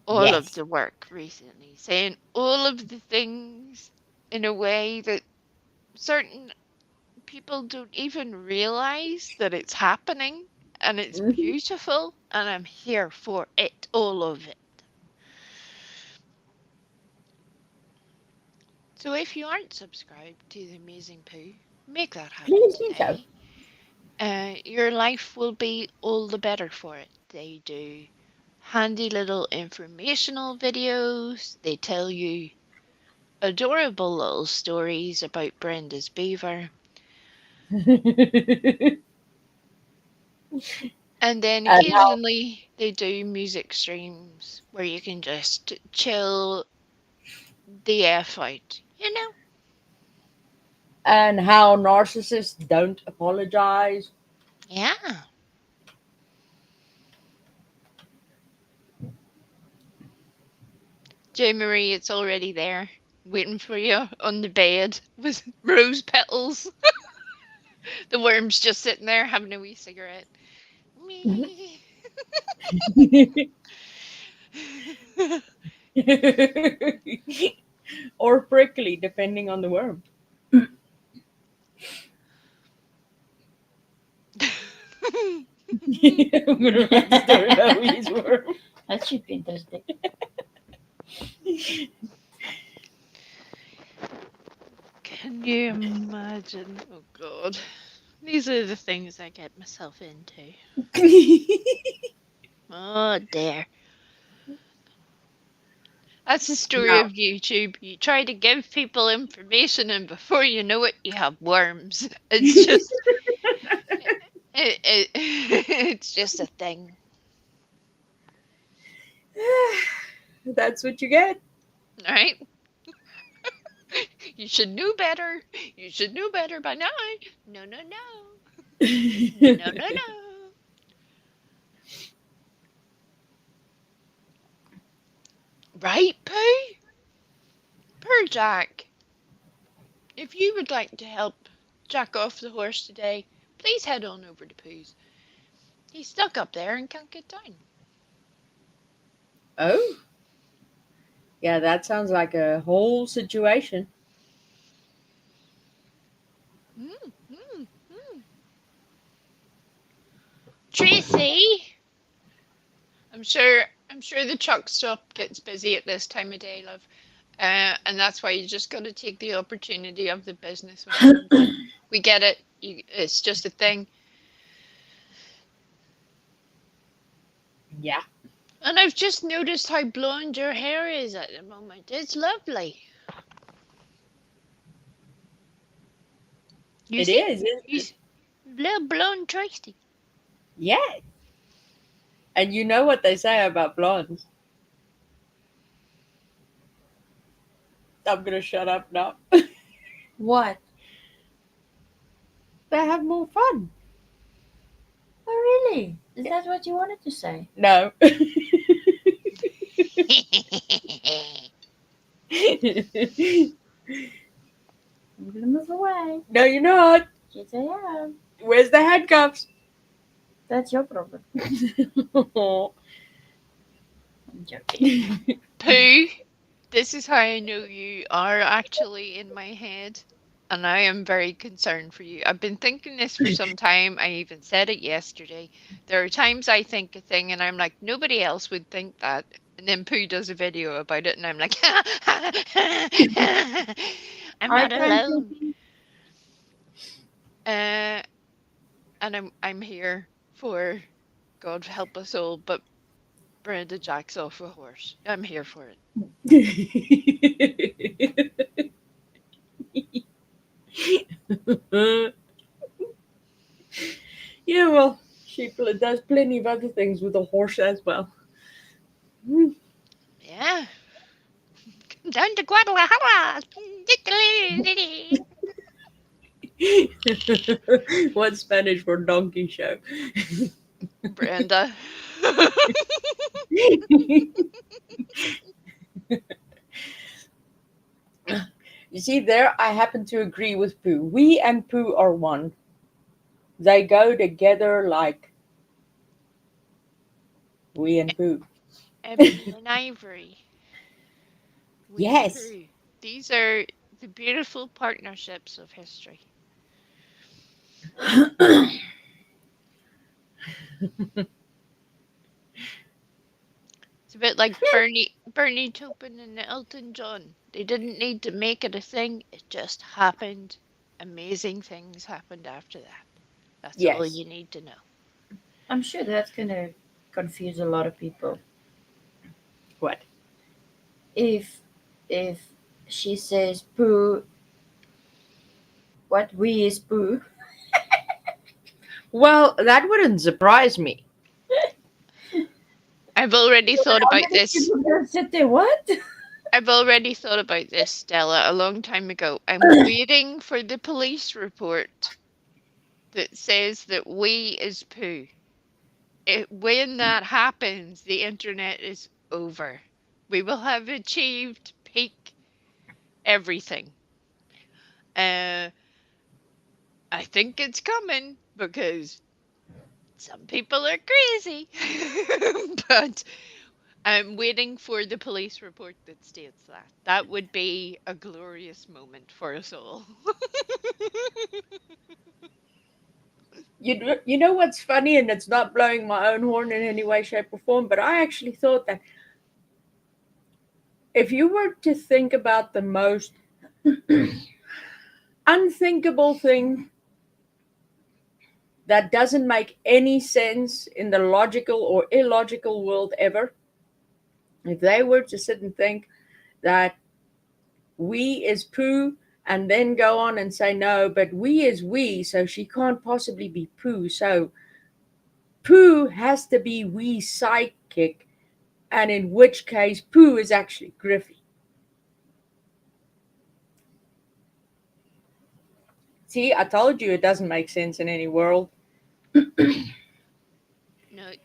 all of Yes. the work recently, saying all of the things in a way that certain people don't even realize that it's happening, and it's Mhm. beautiful, and I'm here for it, all of it. So if you aren't subscribed to the Amazing Pooh, make that happen Please do so. today. Your life will be all the better for it. They do handy little informational videos. They tell you adorable little stories about Brenda's beaver. And then And how occasionally they do music streams where you can just chill the F out, you know? how narcissists don't apologize. Yeah. J. Marie, it's already there, waiting for you on the bed with rose petals. The worm's just sitting there having a wee cigarette. Me. Or prickly, depending on the worm. I'm gonna write a story about Wee's worm. That should be interesting. Can you imagine? Oh God. These are the things I get myself into. Oh dear. That's the story Now, of YouTube. You try to give people information, and before you know it, you have worms. It's just, it's just a thing, that's what you get. right? You should know better. You should know better by now. No, no, no, no, no, no. Right, Pooh? Poor Jack. If you would like to help Jack off the horse today, please head on over to Pooh's. He's stuck up there and can't get down. Oh, yeah, that sounds like a whole situation. Mm, mm, mm. Tracy, I'm sure the truck stop gets busy at this time of day, love. And that's why you just got to take the opportunity of the business when it comes in. We get it. It's just a thing. Yeah. And I've just noticed how blonde your hair is at the moment. It's lovely. You It see? is, isn't You it? little blonde Tracy. Yeah. And you know what they say about blondes. I'm gonna shut up now. What? They have more fun. Oh, really? Is that what you wanted to say? No. I'm gonna move away. No, you're not. Yes, I am. Where's the handcuffs? That's your problem. Oh. I'm joking. Pooh, this is how I know you are actually in my head. And I am very concerned for you. I've been thinking this for some time. I even said it yesterday. There are times I think a thing and I'm like, nobody else would think that. And then Pooh does a video about it and I'm like, I'm I not can't alone. think. And I'm here for God help us all, but Brenda Jack's off a horse. I'm here for it. Yeah, well, she does plenty of other things with a horse as well. Yeah. Come down to Guadalajara. What's Spanish for donkey show? Brenda. You see, there I happen to agree with Pooh. We and Pooh are one. They go together like we and Pooh. Ebony and Ivory. We and Yes. Pooh. These are the beautiful partnerships of history. It's a bit like Bernie Taupin and Elton John. They didn't need to make it a thing. It just happened. Amazing things happened after that. That's all Yes. you need to know. I'm sure that's gonna confuse a lot of people. What? If she says poo, what we is poo? Well, that wouldn't surprise me. I've already thought How about many this. people gonna sit there? What? I've already thought about this, Stella, a long time ago. I'm waiting for the police report that says that we is Pooh. When that happens, the internet is over. We will have achieved peak everything. I think it's coming because some people are crazy. But I'm waiting for the police report that states that. That would be a glorious moment for us all. You know what's funny, and it's not blowing my own horn in any way, shape, or form, but I actually thought that if you were to think about the most unthinkable thing that doesn't make any sense in the logical or illogical world ever, if they were to sit and think that we is Pooh and then go on and say, no, but we is we, so she can't possibly be Pooh. So Pooh has to be we sidekick, and in which case Pooh is actually Griffey. See, I told you it doesn't make sense in any world. No,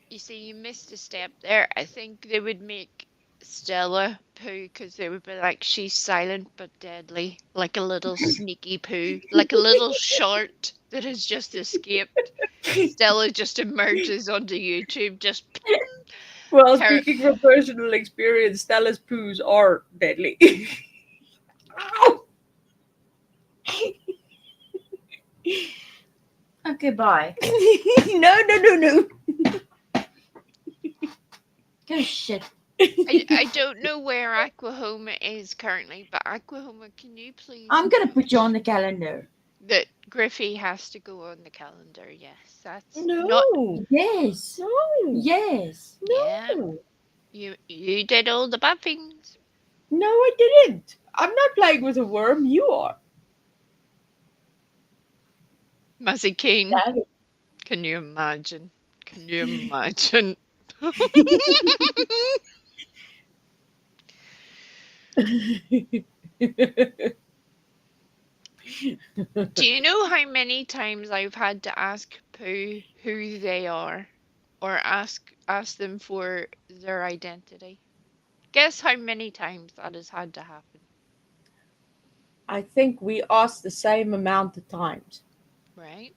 you see, you missed a step there. I think they would make Stella Pooh because they would be like, she's silent but deadly, like a little sneaky Pooh, like a little short that has just escaped. Stella just emerges onto YouTube, just Well, Ter- speaking from personal experience, Stella's Poohs are deadly. Ow! Okay, bye. No. Go shit. I don't know where Aquahoma is currently, but Aquahoma, can you please I'm gonna note put you on the calendar. that Griffey has to go on the calendar? Yes, that's No. not. Yes. No. Yes. Yeah, No. you did all the bad things. No, I didn't. I'm not playing with a worm. You are. Mazzy Kane, That can you imagine? Can you imagine? Do you know how many times I've had to ask Pooh who they are, or ask them for their identity? Guess how many times that has had to happen, I think we asked the same amount of times. right?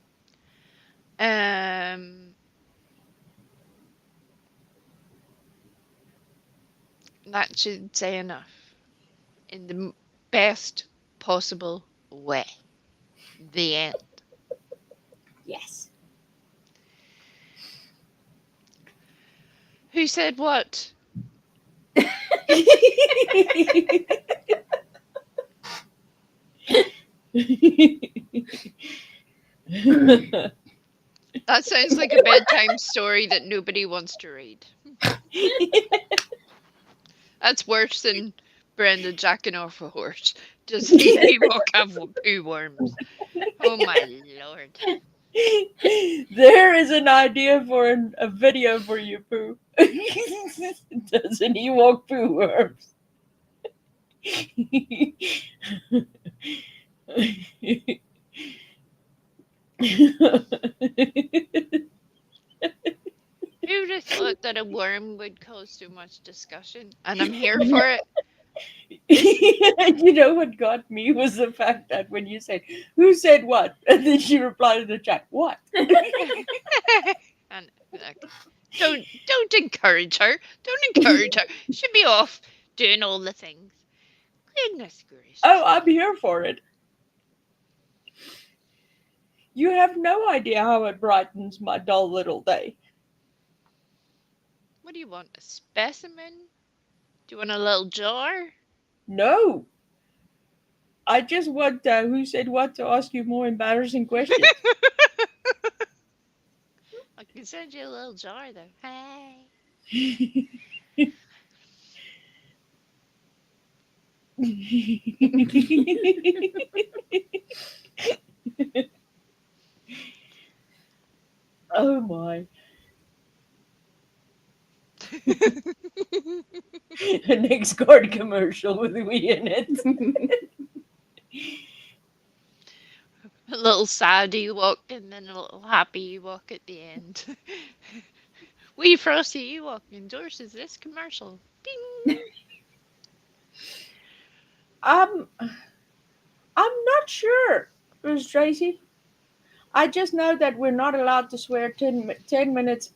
That should say enough in the best possible way. The end. Yes. Who said what? That sounds like a bedtime story that nobody wants to read. That's worse than Brenda jacking off a horse. Does the Ewok have poo worms? Oh my lord. There is an idea for a video for you, Pooh. Does an Ewok poo worms? Who would have thought that a worm would cause so much discussion? And I'm here for it. You know what got me was the fact that when you said, "Who said what?" and then she replied in the chat, "What?" And don't encourage her. Don't encourage her. She'll be off doing all the things. Goodness gracious. Oh, I'm here for it. You have no idea how it brightens my dull little day. What do you want? A specimen? Do you want a little jar? No. I just want who said what to ask you more embarrassing questions. I can send you a little jar though. Hey. Oh my. A next card commercial with we in it. A little sad Ewok and then a little happy Ewok at the end. We Frosty Ewok endorses this commercial. Bing. I'm not sure, Miss Tracy. I just know that we're not allowed to swear 10 minutes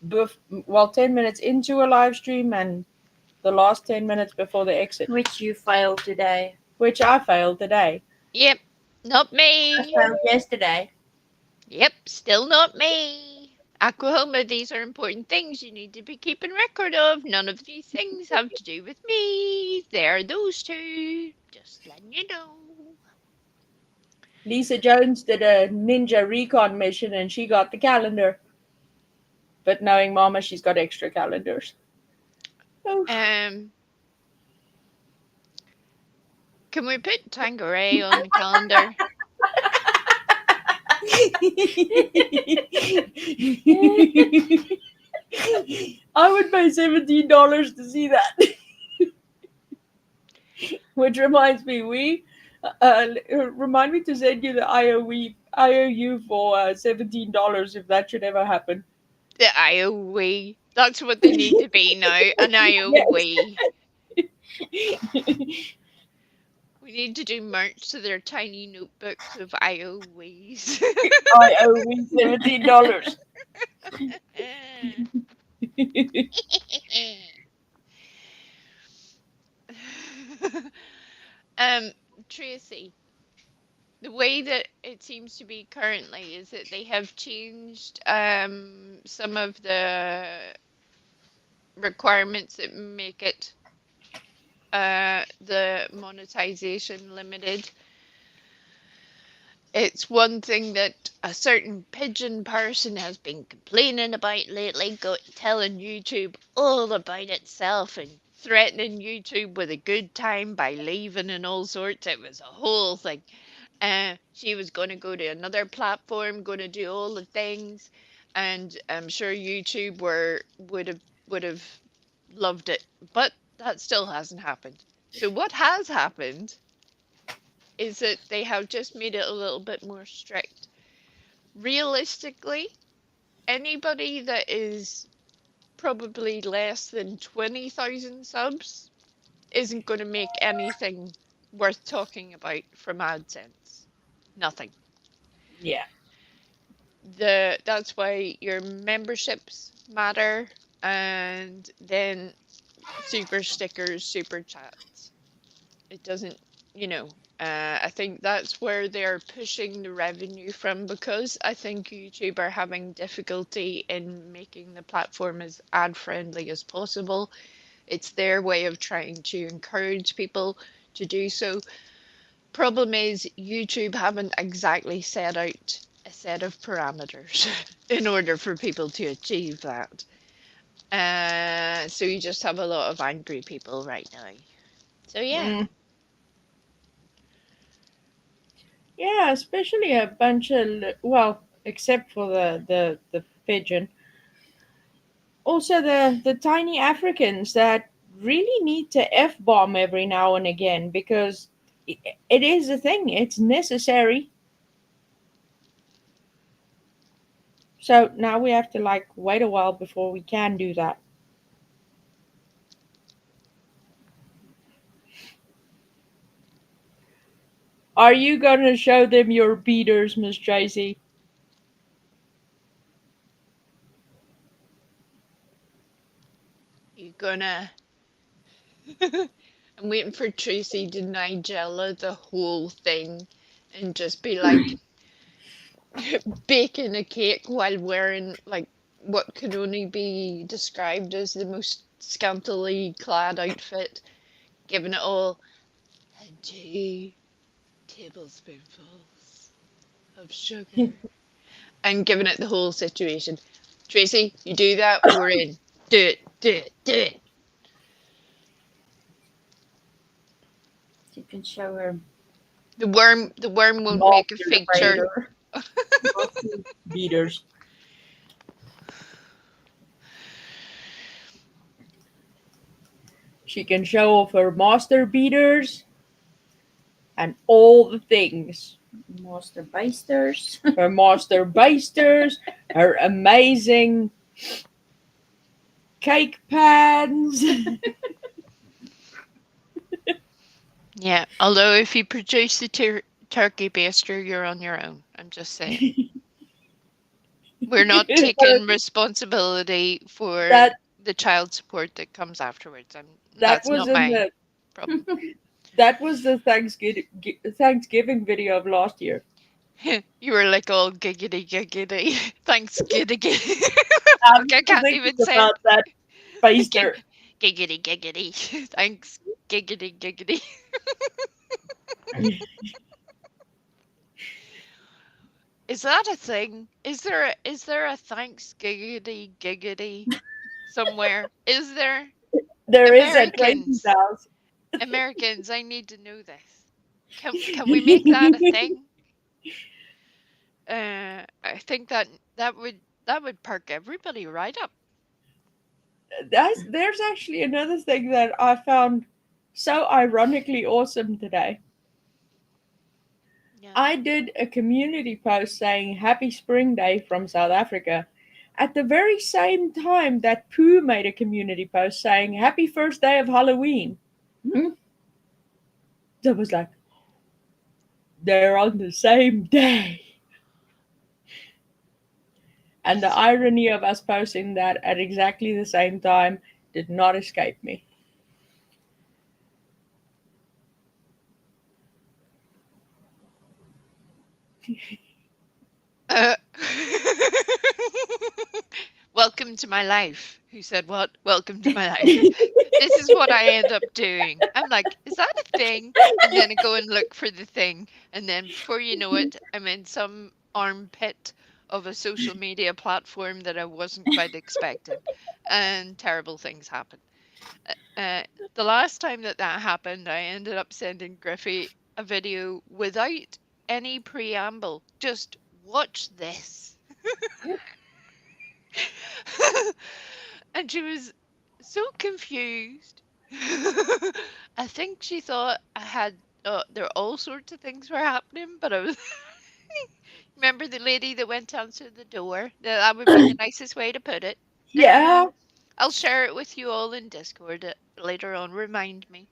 10 minutes into a live stream and the last 10 minutes before the exit, Which you failed today. which I failed today. Yep, not I me. failed yesterday. Yep, still not me. Aquahoma, these are important things you need to be keeping record of. None of these things have to do with me. They're those two. Just letting you know. Lisa Jones did a ninja recon mission and she got the calendar. But knowing Mama, she's got extra calendars. Oh. Can we put Tanqueray on the calendar? I would pay $17 to see that. Which reminds me, remind me to send you the IOU for $17 if that should ever happen. The IOE. That's what they need to be now. An IOE. We need to do merch to their tiny notebooks of IOEs. IOU $17. Tracy, the way that it seems to be currently is that they have changed some of the requirements that make it the monetization limited. It's one thing that a certain pigeon person has been complaining about lately, telling YouTube all about itself and threatening YouTube with a good time by leaving and all sorts. It was a whole thing. She was going to go to another platform, going to do all the things, and I'm sure YouTube would have loved it, but that still hasn't happened. So what has happened is that they have just made it a little bit more strict. Realistically, anybody that is probably less than 20,000 subs isn't going to make anything worth talking about from AdSense. Nothing. Yeah. That's why your memberships matter, and then super stickers, super chats. It doesn't, I think that's where they're pushing the revenue from, because I think YouTube are having difficulty in making the platform as ad friendly as possible. It's their way of trying to encourage people to do so. Problem is, YouTube haven't exactly set out a set of parameters in order for people to achieve that. So you just have a lot of angry people right now. So yeah. Mm. Yeah, especially a bunch of well, except for the pigeon. Also, the tiny Africans that really need to f bomb every now and again because it is a thing. It's necessary. So now we have to like wait a while before we can do that. Are you gonna show them your beaters, Miss Tracy? You gonna I'm waiting for Tracy to Nigella the whole thing and just be like baking a cake while wearing like what could only be described as the most scantily clad outfit, giving it all and 2 tablespoonfuls of sugar and giving it the whole situation. Tracy, you do that, we're in. Do it, do it, do it. You can show her. The worm won't make a Monster feature. Raider. Beaters. She can show off her master beaters and all the things. Master Basters. Her master basters, her amazing cake pans. Yeah, although if you produce the turkey baster, you're on your own. I'm just saying. We're not taking responsibility for that the child support that comes afterwards. that That's was not in my the problem. that was the Thanksgiving video of last year. You were like all giggity giggity. Thanks, giggity. I'm Fuck, I can't thinking even say it. about that baster. Giggity giggity. Thanks, giggity giggity. Is that a thing? Is there a thanks giggity giggity somewhere? Is there? There is at Tracy's Americans, house. Americans, I need to know this. Can we make that a thing? I think that would perk everybody right up. There's actually another thing that I found so ironically awesome today. Yeah. I did a community post saying Happy Spring Day from South Africa at the very same time that Pooh made a community post saying Happy First Day of Halloween. That was like, they're on the same day. And the irony of us posting that at exactly the same time did not escape me. Welcome to my life. Who said what? Welcome to my life. This is what I end up doing. I'm like, is that a thing? And then I go and look for the thing. And then before you know it, I'm in some armpit of a social media platform that I wasn't quite expecting. And terrible things happen. The last time that happened, I ended up sending Griffey a video without any preamble. Just watch this. And she was so confused. I think she thought I had there all sorts of things were happening, but I was remember the lady that went to answer the door. That would be the nicest way to put it. Yeah. I'll share it with you all in Discord later on. Remind me.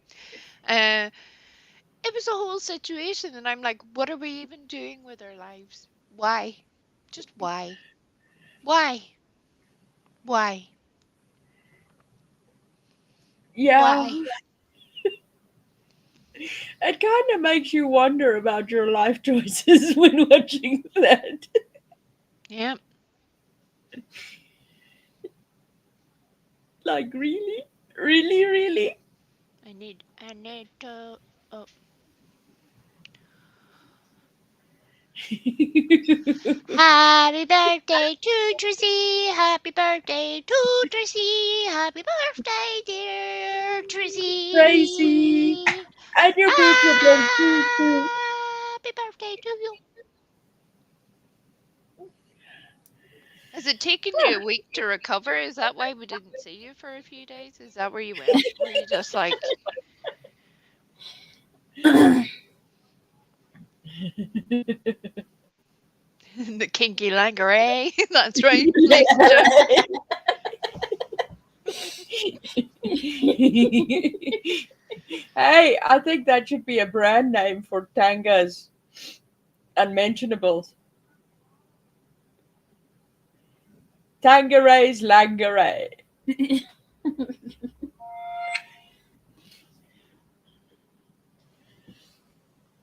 It was a whole situation, and I'm like, what are we even doing with our lives? Why? Just why? Why? Why? Yeah. Why? It kind of makes you wonder about your life choices when watching that. Yeah. Like, really? Really, really? I need to. Oh, happy birthday to Tracy. Happy birthday to Tracy. Happy birthday, dear Tracy! Tracy. And your birthday again, too. Happy birthday to you. Has it taken you a week to recover? Is that why we didn't see you for a few days? Is that where you went? Were you just like the kinky lingerie? That's right, Lisa Jones. Hey, I think that should be a brand name for Tanga's unmentionables. Tangeray's Langeray.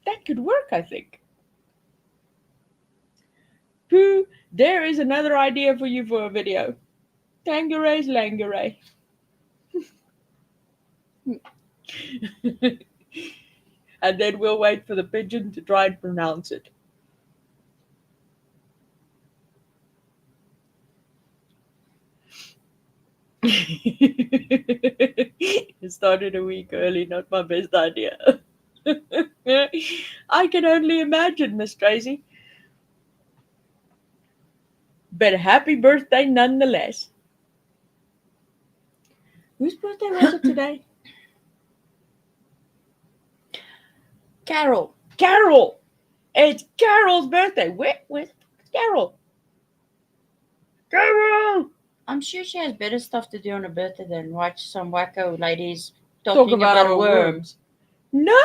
That could work, I think. Pooh, there is another idea for you for a video. Tangeray's Langeray. And then we'll wait for the pigeon to try and pronounce it. It started a week early, not my best idea. I can only imagine, Miss Tracy. But happy birthday nonetheless. Whose birthday was it today? Carol. Carol! It's Carol's birthday. Where's Carol? Carol! I'm sure she has better stuff to do on her birthday than watch some wacko ladies Talk talking about about our worms. No!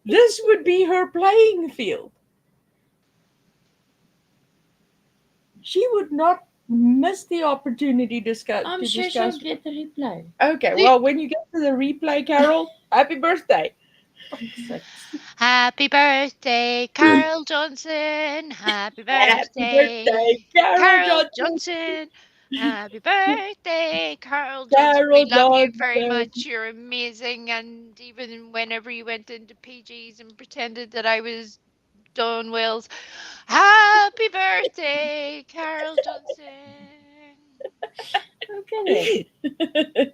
This would be her playing field. She would not miss the opportunity to I'm discuss. sure she'll get the replay. Okay, well, when you get to the replay, Carol, happy birthday. Happy birthday, Carol Johnson. Happy birthday, Carol Johnson. Johnson. Happy birthday, Carol Johnson. Carol We love you very Johnson. much. You're amazing. And even whenever you went into PGs and pretended that I was Dawn Wills, happy birthday, Carol Johnson. Okay then.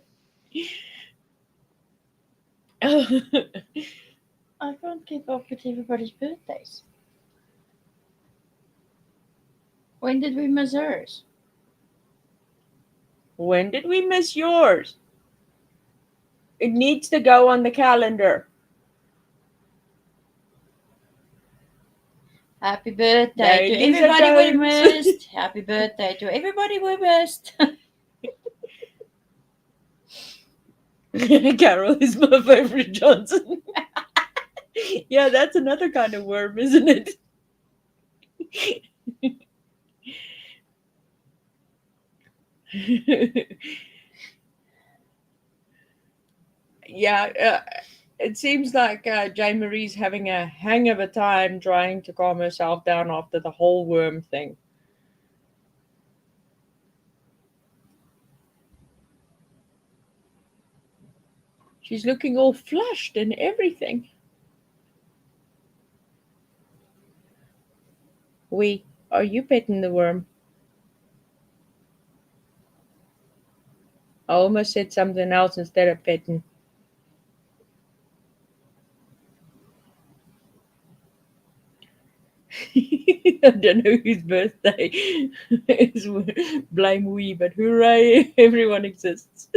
I can't keep up with everybody's birthdays. When did we miss hers? When did we miss yours? It needs to go on the calendar. Happy birthday to Lisa everybody we Jones. missed. Happy birthday to everybody we missed. Carol is my favorite Johnson. Yeah, that's another kind of worm, isn't it? Yeah, it seems like Jane Marie's having a hang of a time trying to calm herself down after the whole worm thing. She's looking all flushed and everything. Are you petting the worm? I almost said something else instead of petting. I don't know whose birthday is blame we, but hooray, everyone exists.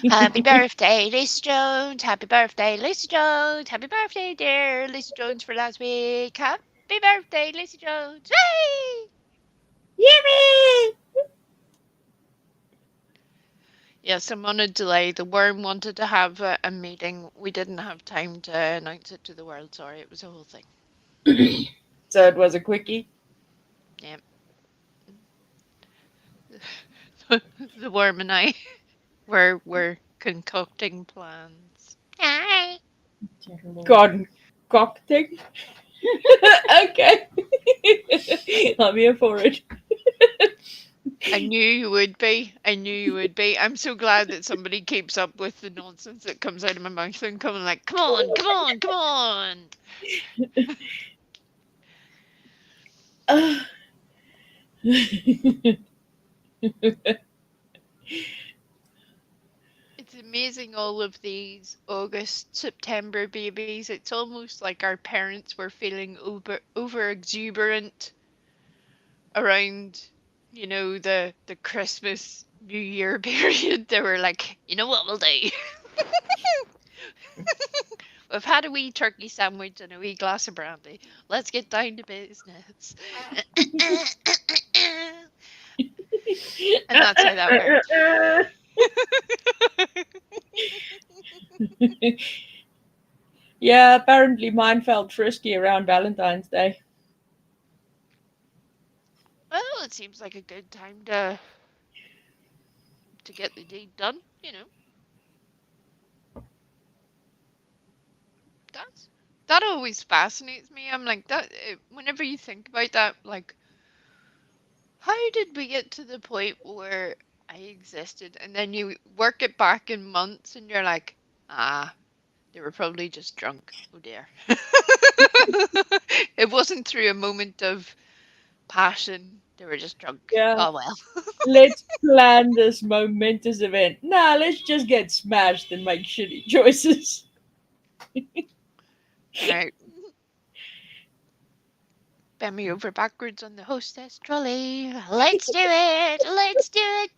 Happy birthday, Lisa Jones. Happy birthday, Lisa Jones. Happy birthday, dear Lisa Jones, for last week. Happy birthday, Lisa Jones. Hey! Yippee! Yes, I'm on a delay. The worm wanted to have a meeting. We didn't have time to announce it to the world. Sorry, it was a whole thing. So it was a quickie. Yeah. The worm and I were concocting plans. Hi. Terrible. Concocting. Okay. I'm here for it. I knew you would be. I knew you would be. I'm so glad that somebody keeps up with the nonsense that comes out of my mouth and coming like, come on, come on, come on. It's amazing all of these August, September babies. It's almost like our parents were feeling over exuberant around, the Christmas New Year period. They were like, you know what we'll do? We've had a wee turkey sandwich and a wee glass of brandy. Let's get down to business. And that's how that went. Yeah, apparently mine felt frisky around Valentine's Day. Well, it seems like a good time to get the deed done, That always fascinates me. I'm like that whenever you think about that, like, how did we get to the point where I existed? And then you work it back in months and you're like, they were probably just drunk. Oh dear. It wasn't through a moment of passion. They were just drunk. Yeah. Oh well. Let's plan this momentous event. Nah, let's just get smashed and make shitty choices. Right. Bend me over backwards on the hostess trolley. Let's do it. Let's do it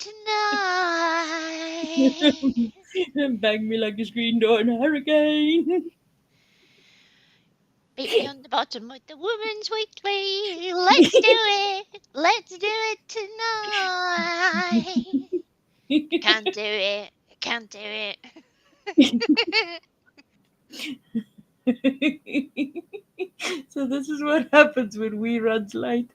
tonight. Bang me like a screen door in a hurricane. Beat me on the bottom with the woman's weekly. Let's do it. Let's do it tonight. Can't do it. Can't do it. So this is what happens when we runs late.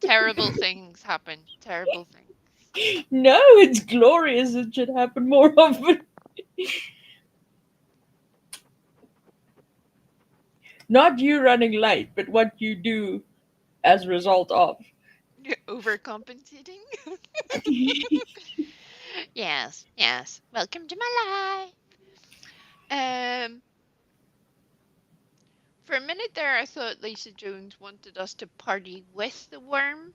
Terrible things happen. Terrible things. No, it's glorious. It should happen more often. Not you running late, but what you do as a result of. Overcompensating? Yes, yes. Welcome to my life. For a minute there, I thought Lisa Jones wanted us to party with the worm.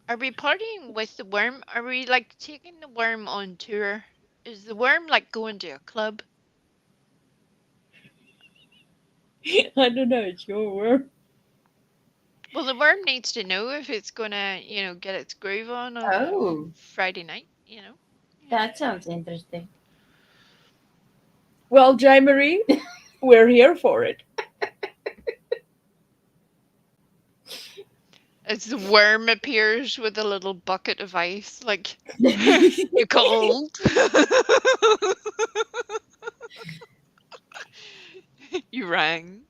Are we partying with the worm? Are we like taking the worm on tour? Is the worm like going to a club? I don't know, it's your word. Well, the worm needs to know if it's gonna, get its groove on Oh, Friday night, that sounds interesting. Well, J. Marie, we're here for it. As the worm appears with a little bucket of ice, like, you cold? You rang.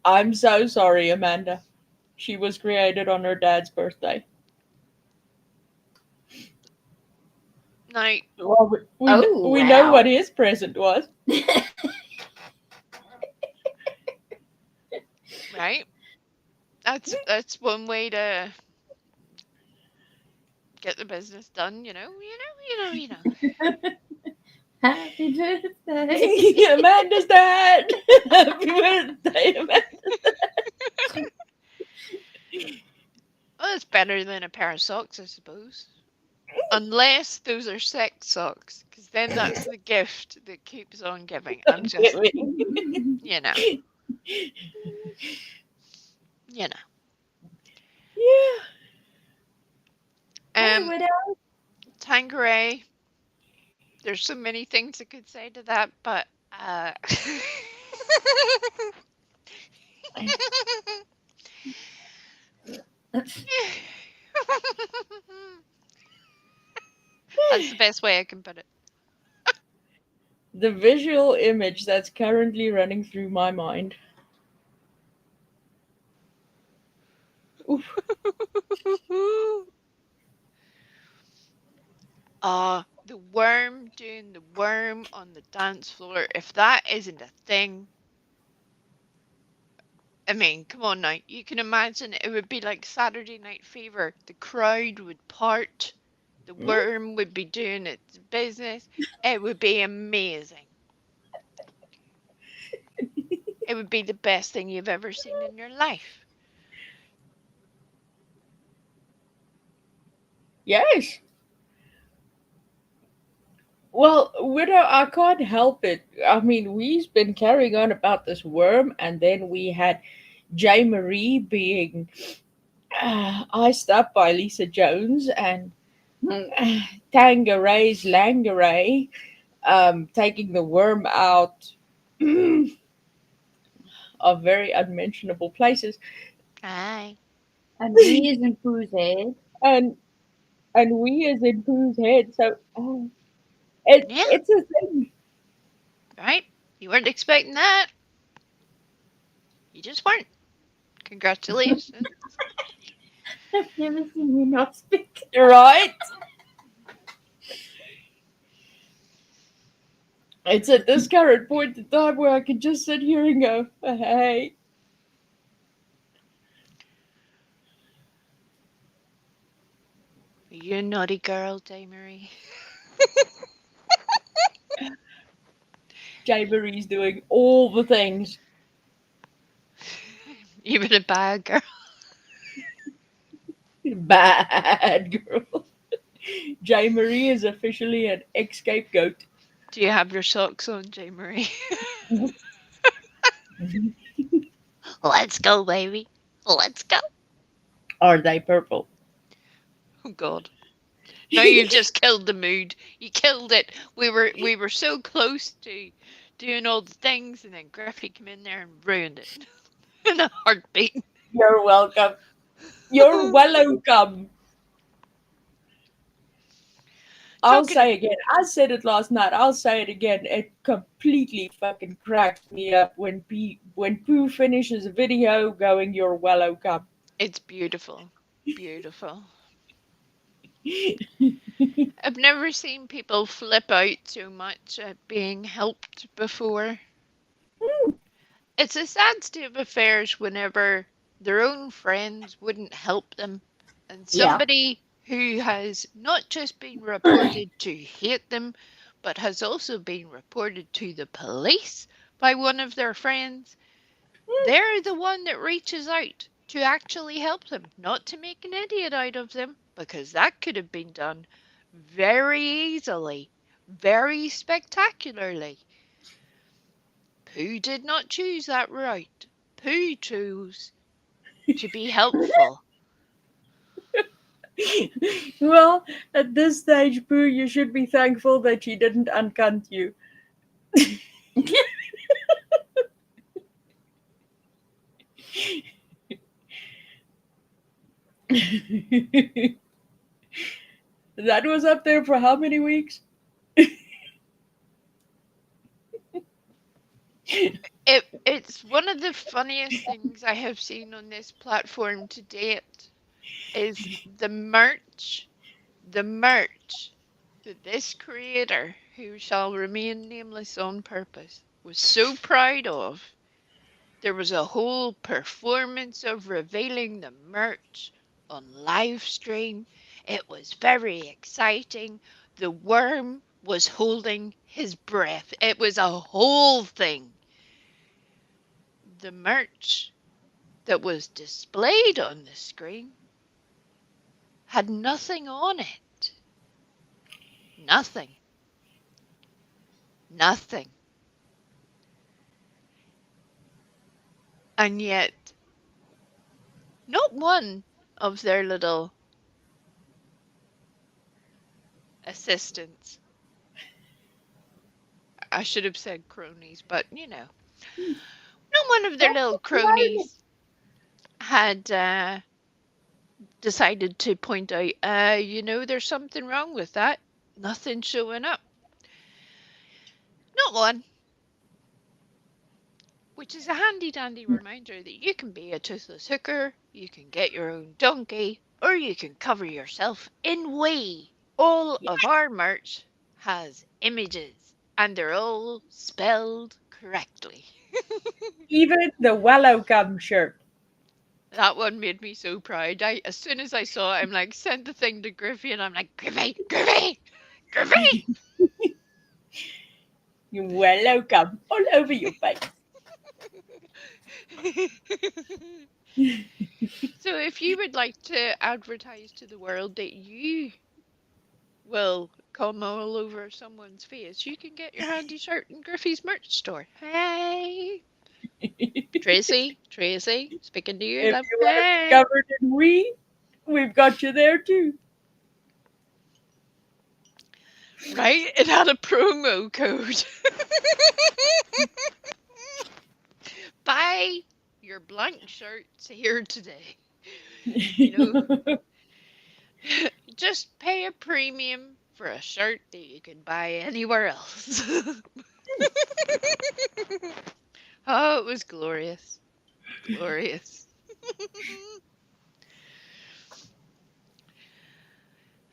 I'm so sorry, Amanda. She was created on her dad's birthday. Now, Well, we Oh, know wow. what his present was. right? That's one way to get the business done, you know. Happy birthday. Amanda's dad. Happy birthday, Amanda. Well, it's better than a pair of socks, I suppose. Unless those are sex socks, because then that's the gift that keeps on giving. I'm just, you know. Yeah. Hey, widow. Tanqueray. There's so many things I could say to that, but that's the best way I can put it. The visual image that's currently running through my mind Oof. The worm doing the worm on the dance floor. If that isn't a thing, I mean, come on now. You can imagine it would be like Saturday Night Fever. The crowd would part. The worm would be doing its business. It would be amazing. It would be the best thing you've ever seen in your life. Yes. Well, Widow, I can't help it. I mean, we've been carrying on about this worm, and then we had J. Marie being iced up by Lisa Jones, and Tangeray's Langeray taking the worm out of very unmentionable places, Aye. And we is in Pooh's head. and we as in Pooh's head. So Yeah, it's a thing. right? You weren't expecting that. You just weren't. Congratulations. I've never seen you not speak. Right? It's at this current point in time where I can just sit here and go, hey. You naughty girl, Marie. J. Marie's doing all the things. Even a bad girl. Bad girl. J. Marie is officially an ex-scapegoat. Do you have your socks on, Marie? Let's go, baby. Let's go. Are they purple? Oh God. No, you've just killed the mood. You killed it. We were so close to doing all the things, and then Griffey came in there and ruined it in a heartbeat. You're welcome. You're welcome. I'll say again. I said it last night. I'll say it again. It completely fucking cracked me up when Pooh finishes a video going, "You're welcome." It's beautiful. Beautiful. I've never seen people flip out so much at being helped before. It's a sad state of affairs whenever their own friends wouldn't help them, and somebody who has not just been reported to hate them, but has also been reported to the police by one of their friends, they're the one that reaches out to actually help them, not to make an idiot out of them, because that could have been done very easily, very spectacularly. Pooh did not choose that route. Pooh chose to be helpful. Well, at this stage, Pooh, you should be thankful that she didn't uncunt you. That was up there for how many weeks? It's one of the funniest things I have seen on this platform to date is the merch that this creator, who shall remain nameless on purpose, was so proud of. There was a whole performance of revealing the merch on live stream. It was very exciting. The worm was holding his breath. It was a whole thing. The merch that was displayed on the screen had nothing on it. Nothing. Nothing. And yet, not one of their little assistants, I should have said cronies, but you know, not one of their little cronies had decided to point out, there's something wrong with that. Nothing showing up. Not one. Which is a handy dandy reminder that you can be a toothless hooker, you can get your own donkey, or you can cover yourself in whey. All of our merch has images, and they're all spelled correctly. Even the Welcome shirt. That one made me so proud. As soon as I saw it, I'm like, send the thing to Griffey, and I'm like, Griffey, Griffey, Griffey. You Welcome all over your face. So if you would like to advertise to the world that you will come all over someone's face, you can get your handy shirt in Griffey's merch store. Hey, Tracy, speaking to you. If Love. you want to be Hey. covered in we've got you there too. Right? It had a promo code. Buy your blank shirts here today. Just pay a premium for a shirt that you can buy anywhere else. Oh, it was glorious. Glorious.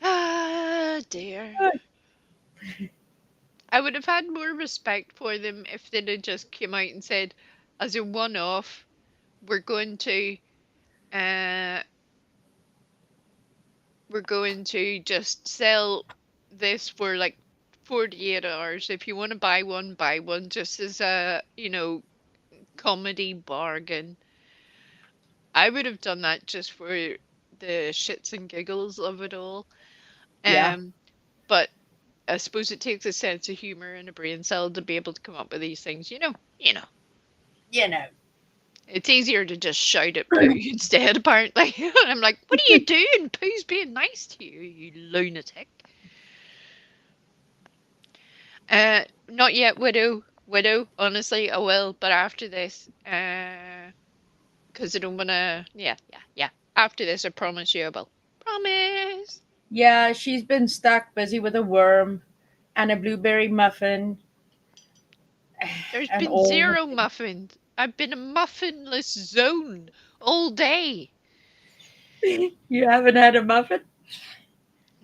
Ah, dear. I would have had more respect for them if they'd have just came out and said, as a one-off, we're going to just sell this for like 48 hours. If you want to buy one, just as a, comedy bargain. I would have done that just for the shits and giggles of it all. Yeah. But I suppose it takes a sense of humor and a brain cell to be able to come up with these things, you know. It's easier to just shout at Pooh instead, apparently. I'm like, what are you doing? Pooh's being nice to you, you lunatic. Not yet, Widow. Honestly, I will, but after this, because I don't want to, yeah. After this, I promise you I will. Promise. Yeah, she's been stuck busy with a worm and a blueberry muffin. There's And been all- 0 muffins. I've been a muffinless zone all day. You haven't had a muffin?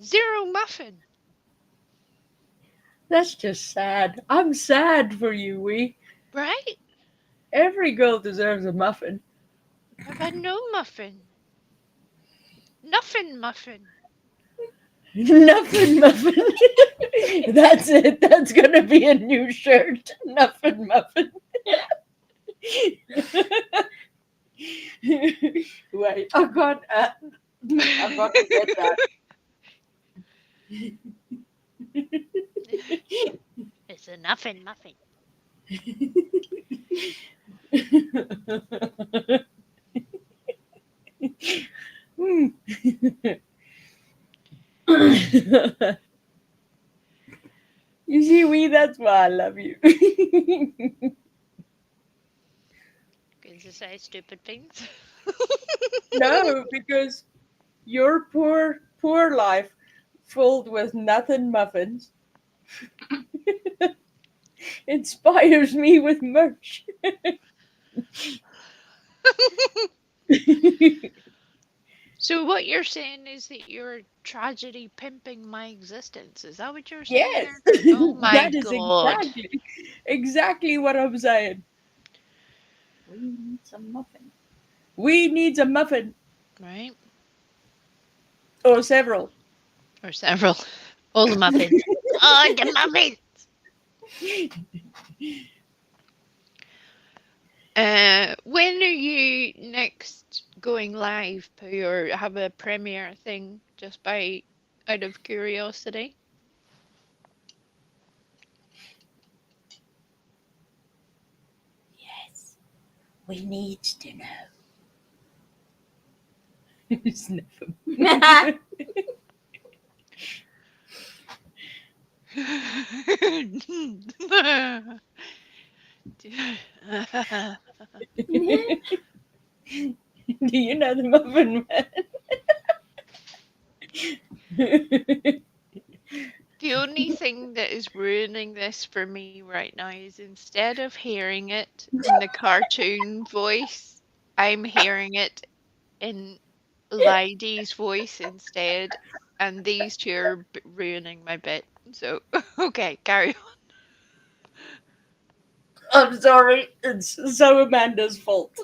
0 muffin. That's just sad. I'm sad for you, Right? Every girl deserves a muffin. I've had no muffin. Nothing muffin. Nothing muffin. That's it. That's gonna be a new shirt. Nothing muffin. Wait, I got to get that. It's a nothing muffin. You see, that's why I love you. Because you say stupid things. No, because your poor life filled with nothing muffins inspires me with merch. So what you're saying is that you're tragedy pimping my existence. Is that what you're saying? Yes, there? Oh my that is god. exactly what I'm saying. We need some muffin. We need a muffin. Right? Or several. Or several. All the muffins. Oh, the muffins! When are you next going live, Pooh, or have a premiere thing just out of curiosity? Yes, we need to know. Sniff 'em. Do you know the Muffin Man? The The only thing that is ruining this for me right now is instead of hearing it in the cartoon voice, I'm hearing it in Lady's voice instead, and these two are ruining my bit. So, okay, carry I'm sorry. It's so Amanda's fault.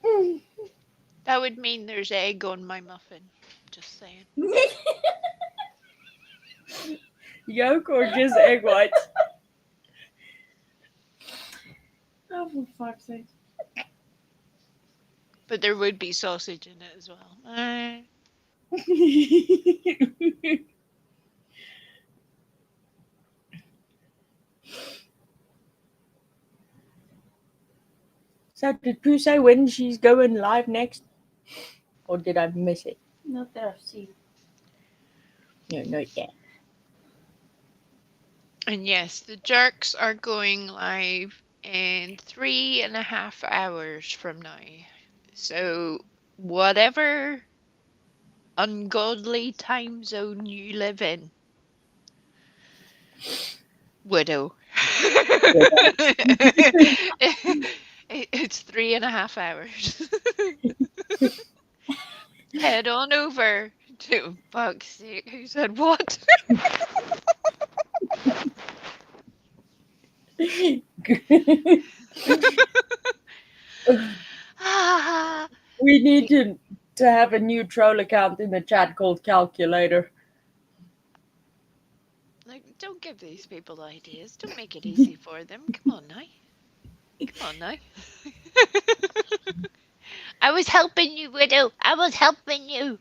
on. That would mean there's egg on my muffin. Just saying. Yolk or just egg white? Oh, for fuck's sake. But there would be sausage in it as well. So did Pooh say when she's going live next? Or did I miss it? Not there, see. No, not yet. And yes, the jerks are going live in 3.5 hours from now. So whatever ungodly time zone you live in, widow. It's 3.5 hours. Head on over to fuck's sake. Who said what? We need to have a new troll account in the chat called Calculator. Like, don't give these people ideas. Don't make it easy for them. Come on now. Come on now. I was helping you, widow. I was helping you.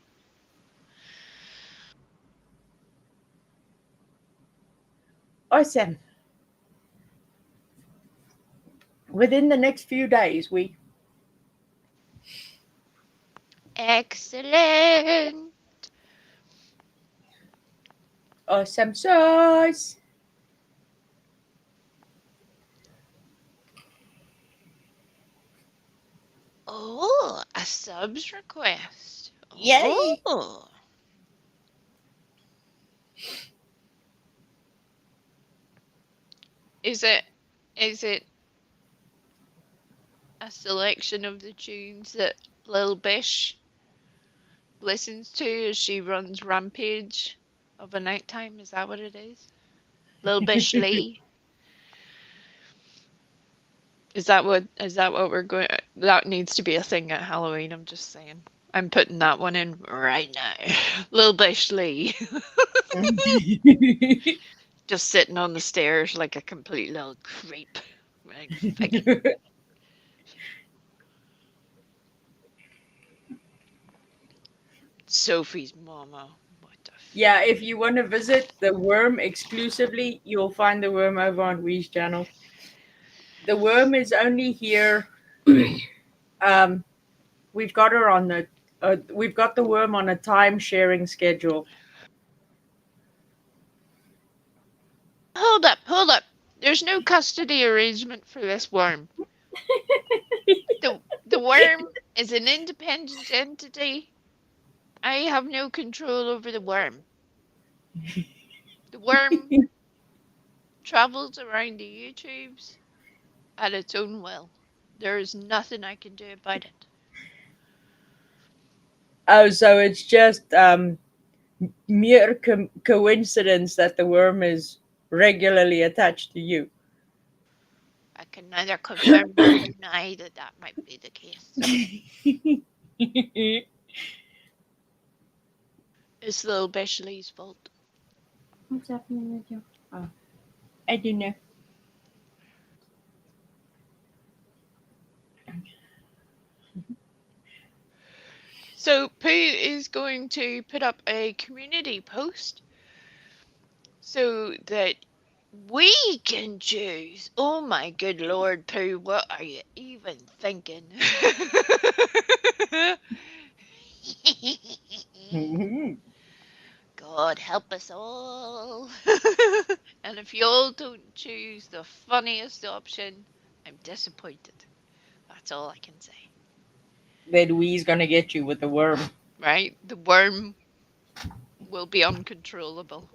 Awesome. Within the next few days, we. Excellent. Awesome sauce. Oh, a subs request. Yay. Oh. Is it a selection of the tunes that Lil Bish listens to as she runs Rampage of a nighttime? Is that what it is? Lil Bish Lee? Is that what we're going? That needs to be a thing at Halloween. I'm just saying. I'm putting that one in right now. Lil Bish Lee. Just sitting on the stairs like a complete little creep. Like, Sophie's mama. What the Yeah, if you want to visit the Worm exclusively, you'll find the Worm over on Wee's channel. The Worm is only here. We've got her on the. We've got the Worm on a time sharing schedule. Hold up. There's no custody arrangement for this worm. The worm is an independent entity. I have no control over the worm. The worm travels around the YouTubes at its own will. There is nothing I can do about it. Oh, so it's just mere coincidence that the Worm is regularly attached to you. I can neither confirm nor deny that might be the case. It's Lil Bish Lee's fault. What's happening with you? I don't know. So Pooh is going to put up a community post so that we can choose. Oh my good lord, Pooh, what are you even thinking? God help us all. And if you all don't choose the funniest option, I'm disappointed. That's all I can say. Then we's gonna get you with the worm. Right? The worm will be uncontrollable.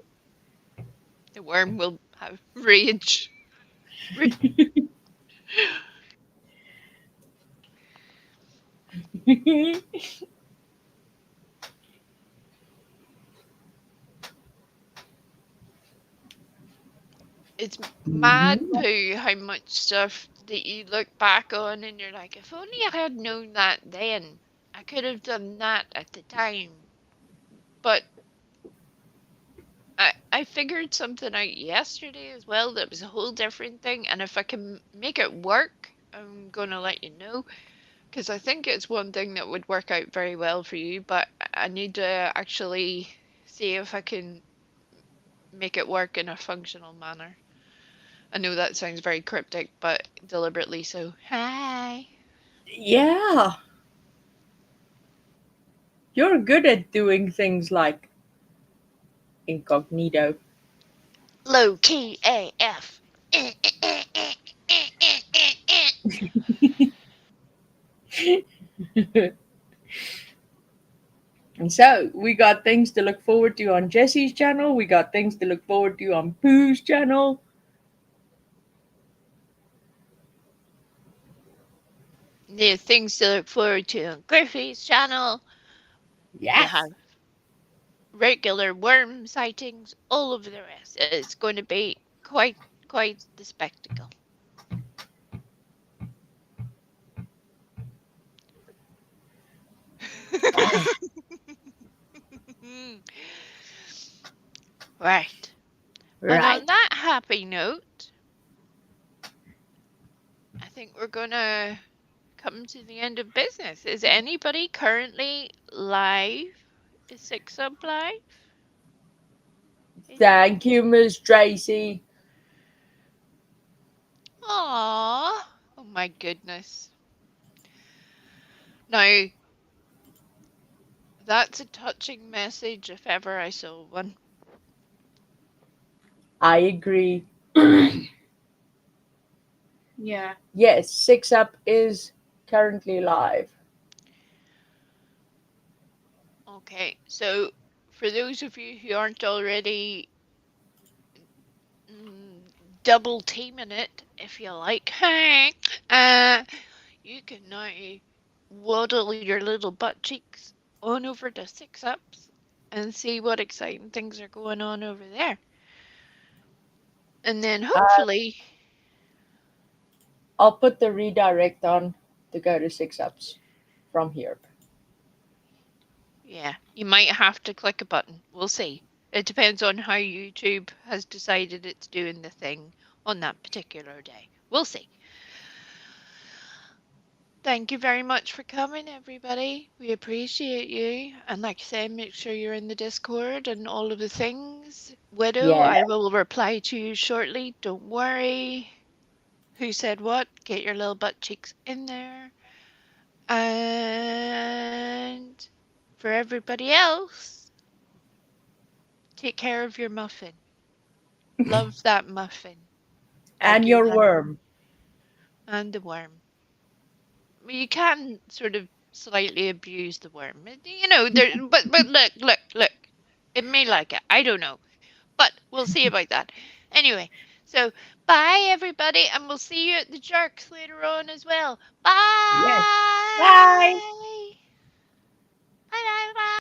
The worm will have rage. It's mad too how much stuff that you look back on and you're like, if only I had known that then, I could have done that at the time. But I figured something out yesterday as well that was a whole different thing, and if I can make it work, I'm gonna let you know, because I think it's one thing that would work out very well for you, but I need to actually see if I can make it work in a functional manner. I know that sounds very cryptic, but deliberately so. Hi. Yeah. You're good at doing things like incognito. Low key AF. And so we got things to look forward to on Jesse's channel. We got things to look forward to on Pooh's channel. There's things to look forward to on Griffey's channel. You Yes. have regular worm sightings, all of the rest. It's going to be quite the spectacle. Right. And on that happy note, I think we're gonna come to the end of business. Is anybody currently live? Is Six Up live? Thank you, Miss Tracy. Aww. Oh my goodness. Now, that's a touching message if ever I saw one. I agree. Yeah. Yes, Six Up is currently live. Okay, so for those of you who aren't already double teaming it, if you like, you can now waddle your little butt cheeks on over to Six Ups and see what exciting things are going on over there. And then hopefully... I'll put the redirect on to go to Six Ups from here. Yeah, you might have to click a button. We'll see. It depends on how YouTube has decided it's doing the thing on that particular day. We'll see. Thank you very much for coming, everybody. We appreciate you. And like I said, make sure you're in the Discord and all of the things. Widow, Yeah. I will reply to you shortly. Don't worry. Who said what? Get your little butt cheeks in there. And for everybody else, take care of your muffin. Love that muffin. And your worm. And the worm. You can sort of slightly abuse the worm. You know, but look. It may like it. I don't know. But we'll see about that. Anyway, so bye everybody, and we'll see you at the Jerks later on as well. Bye. Yes. Bye. Bye.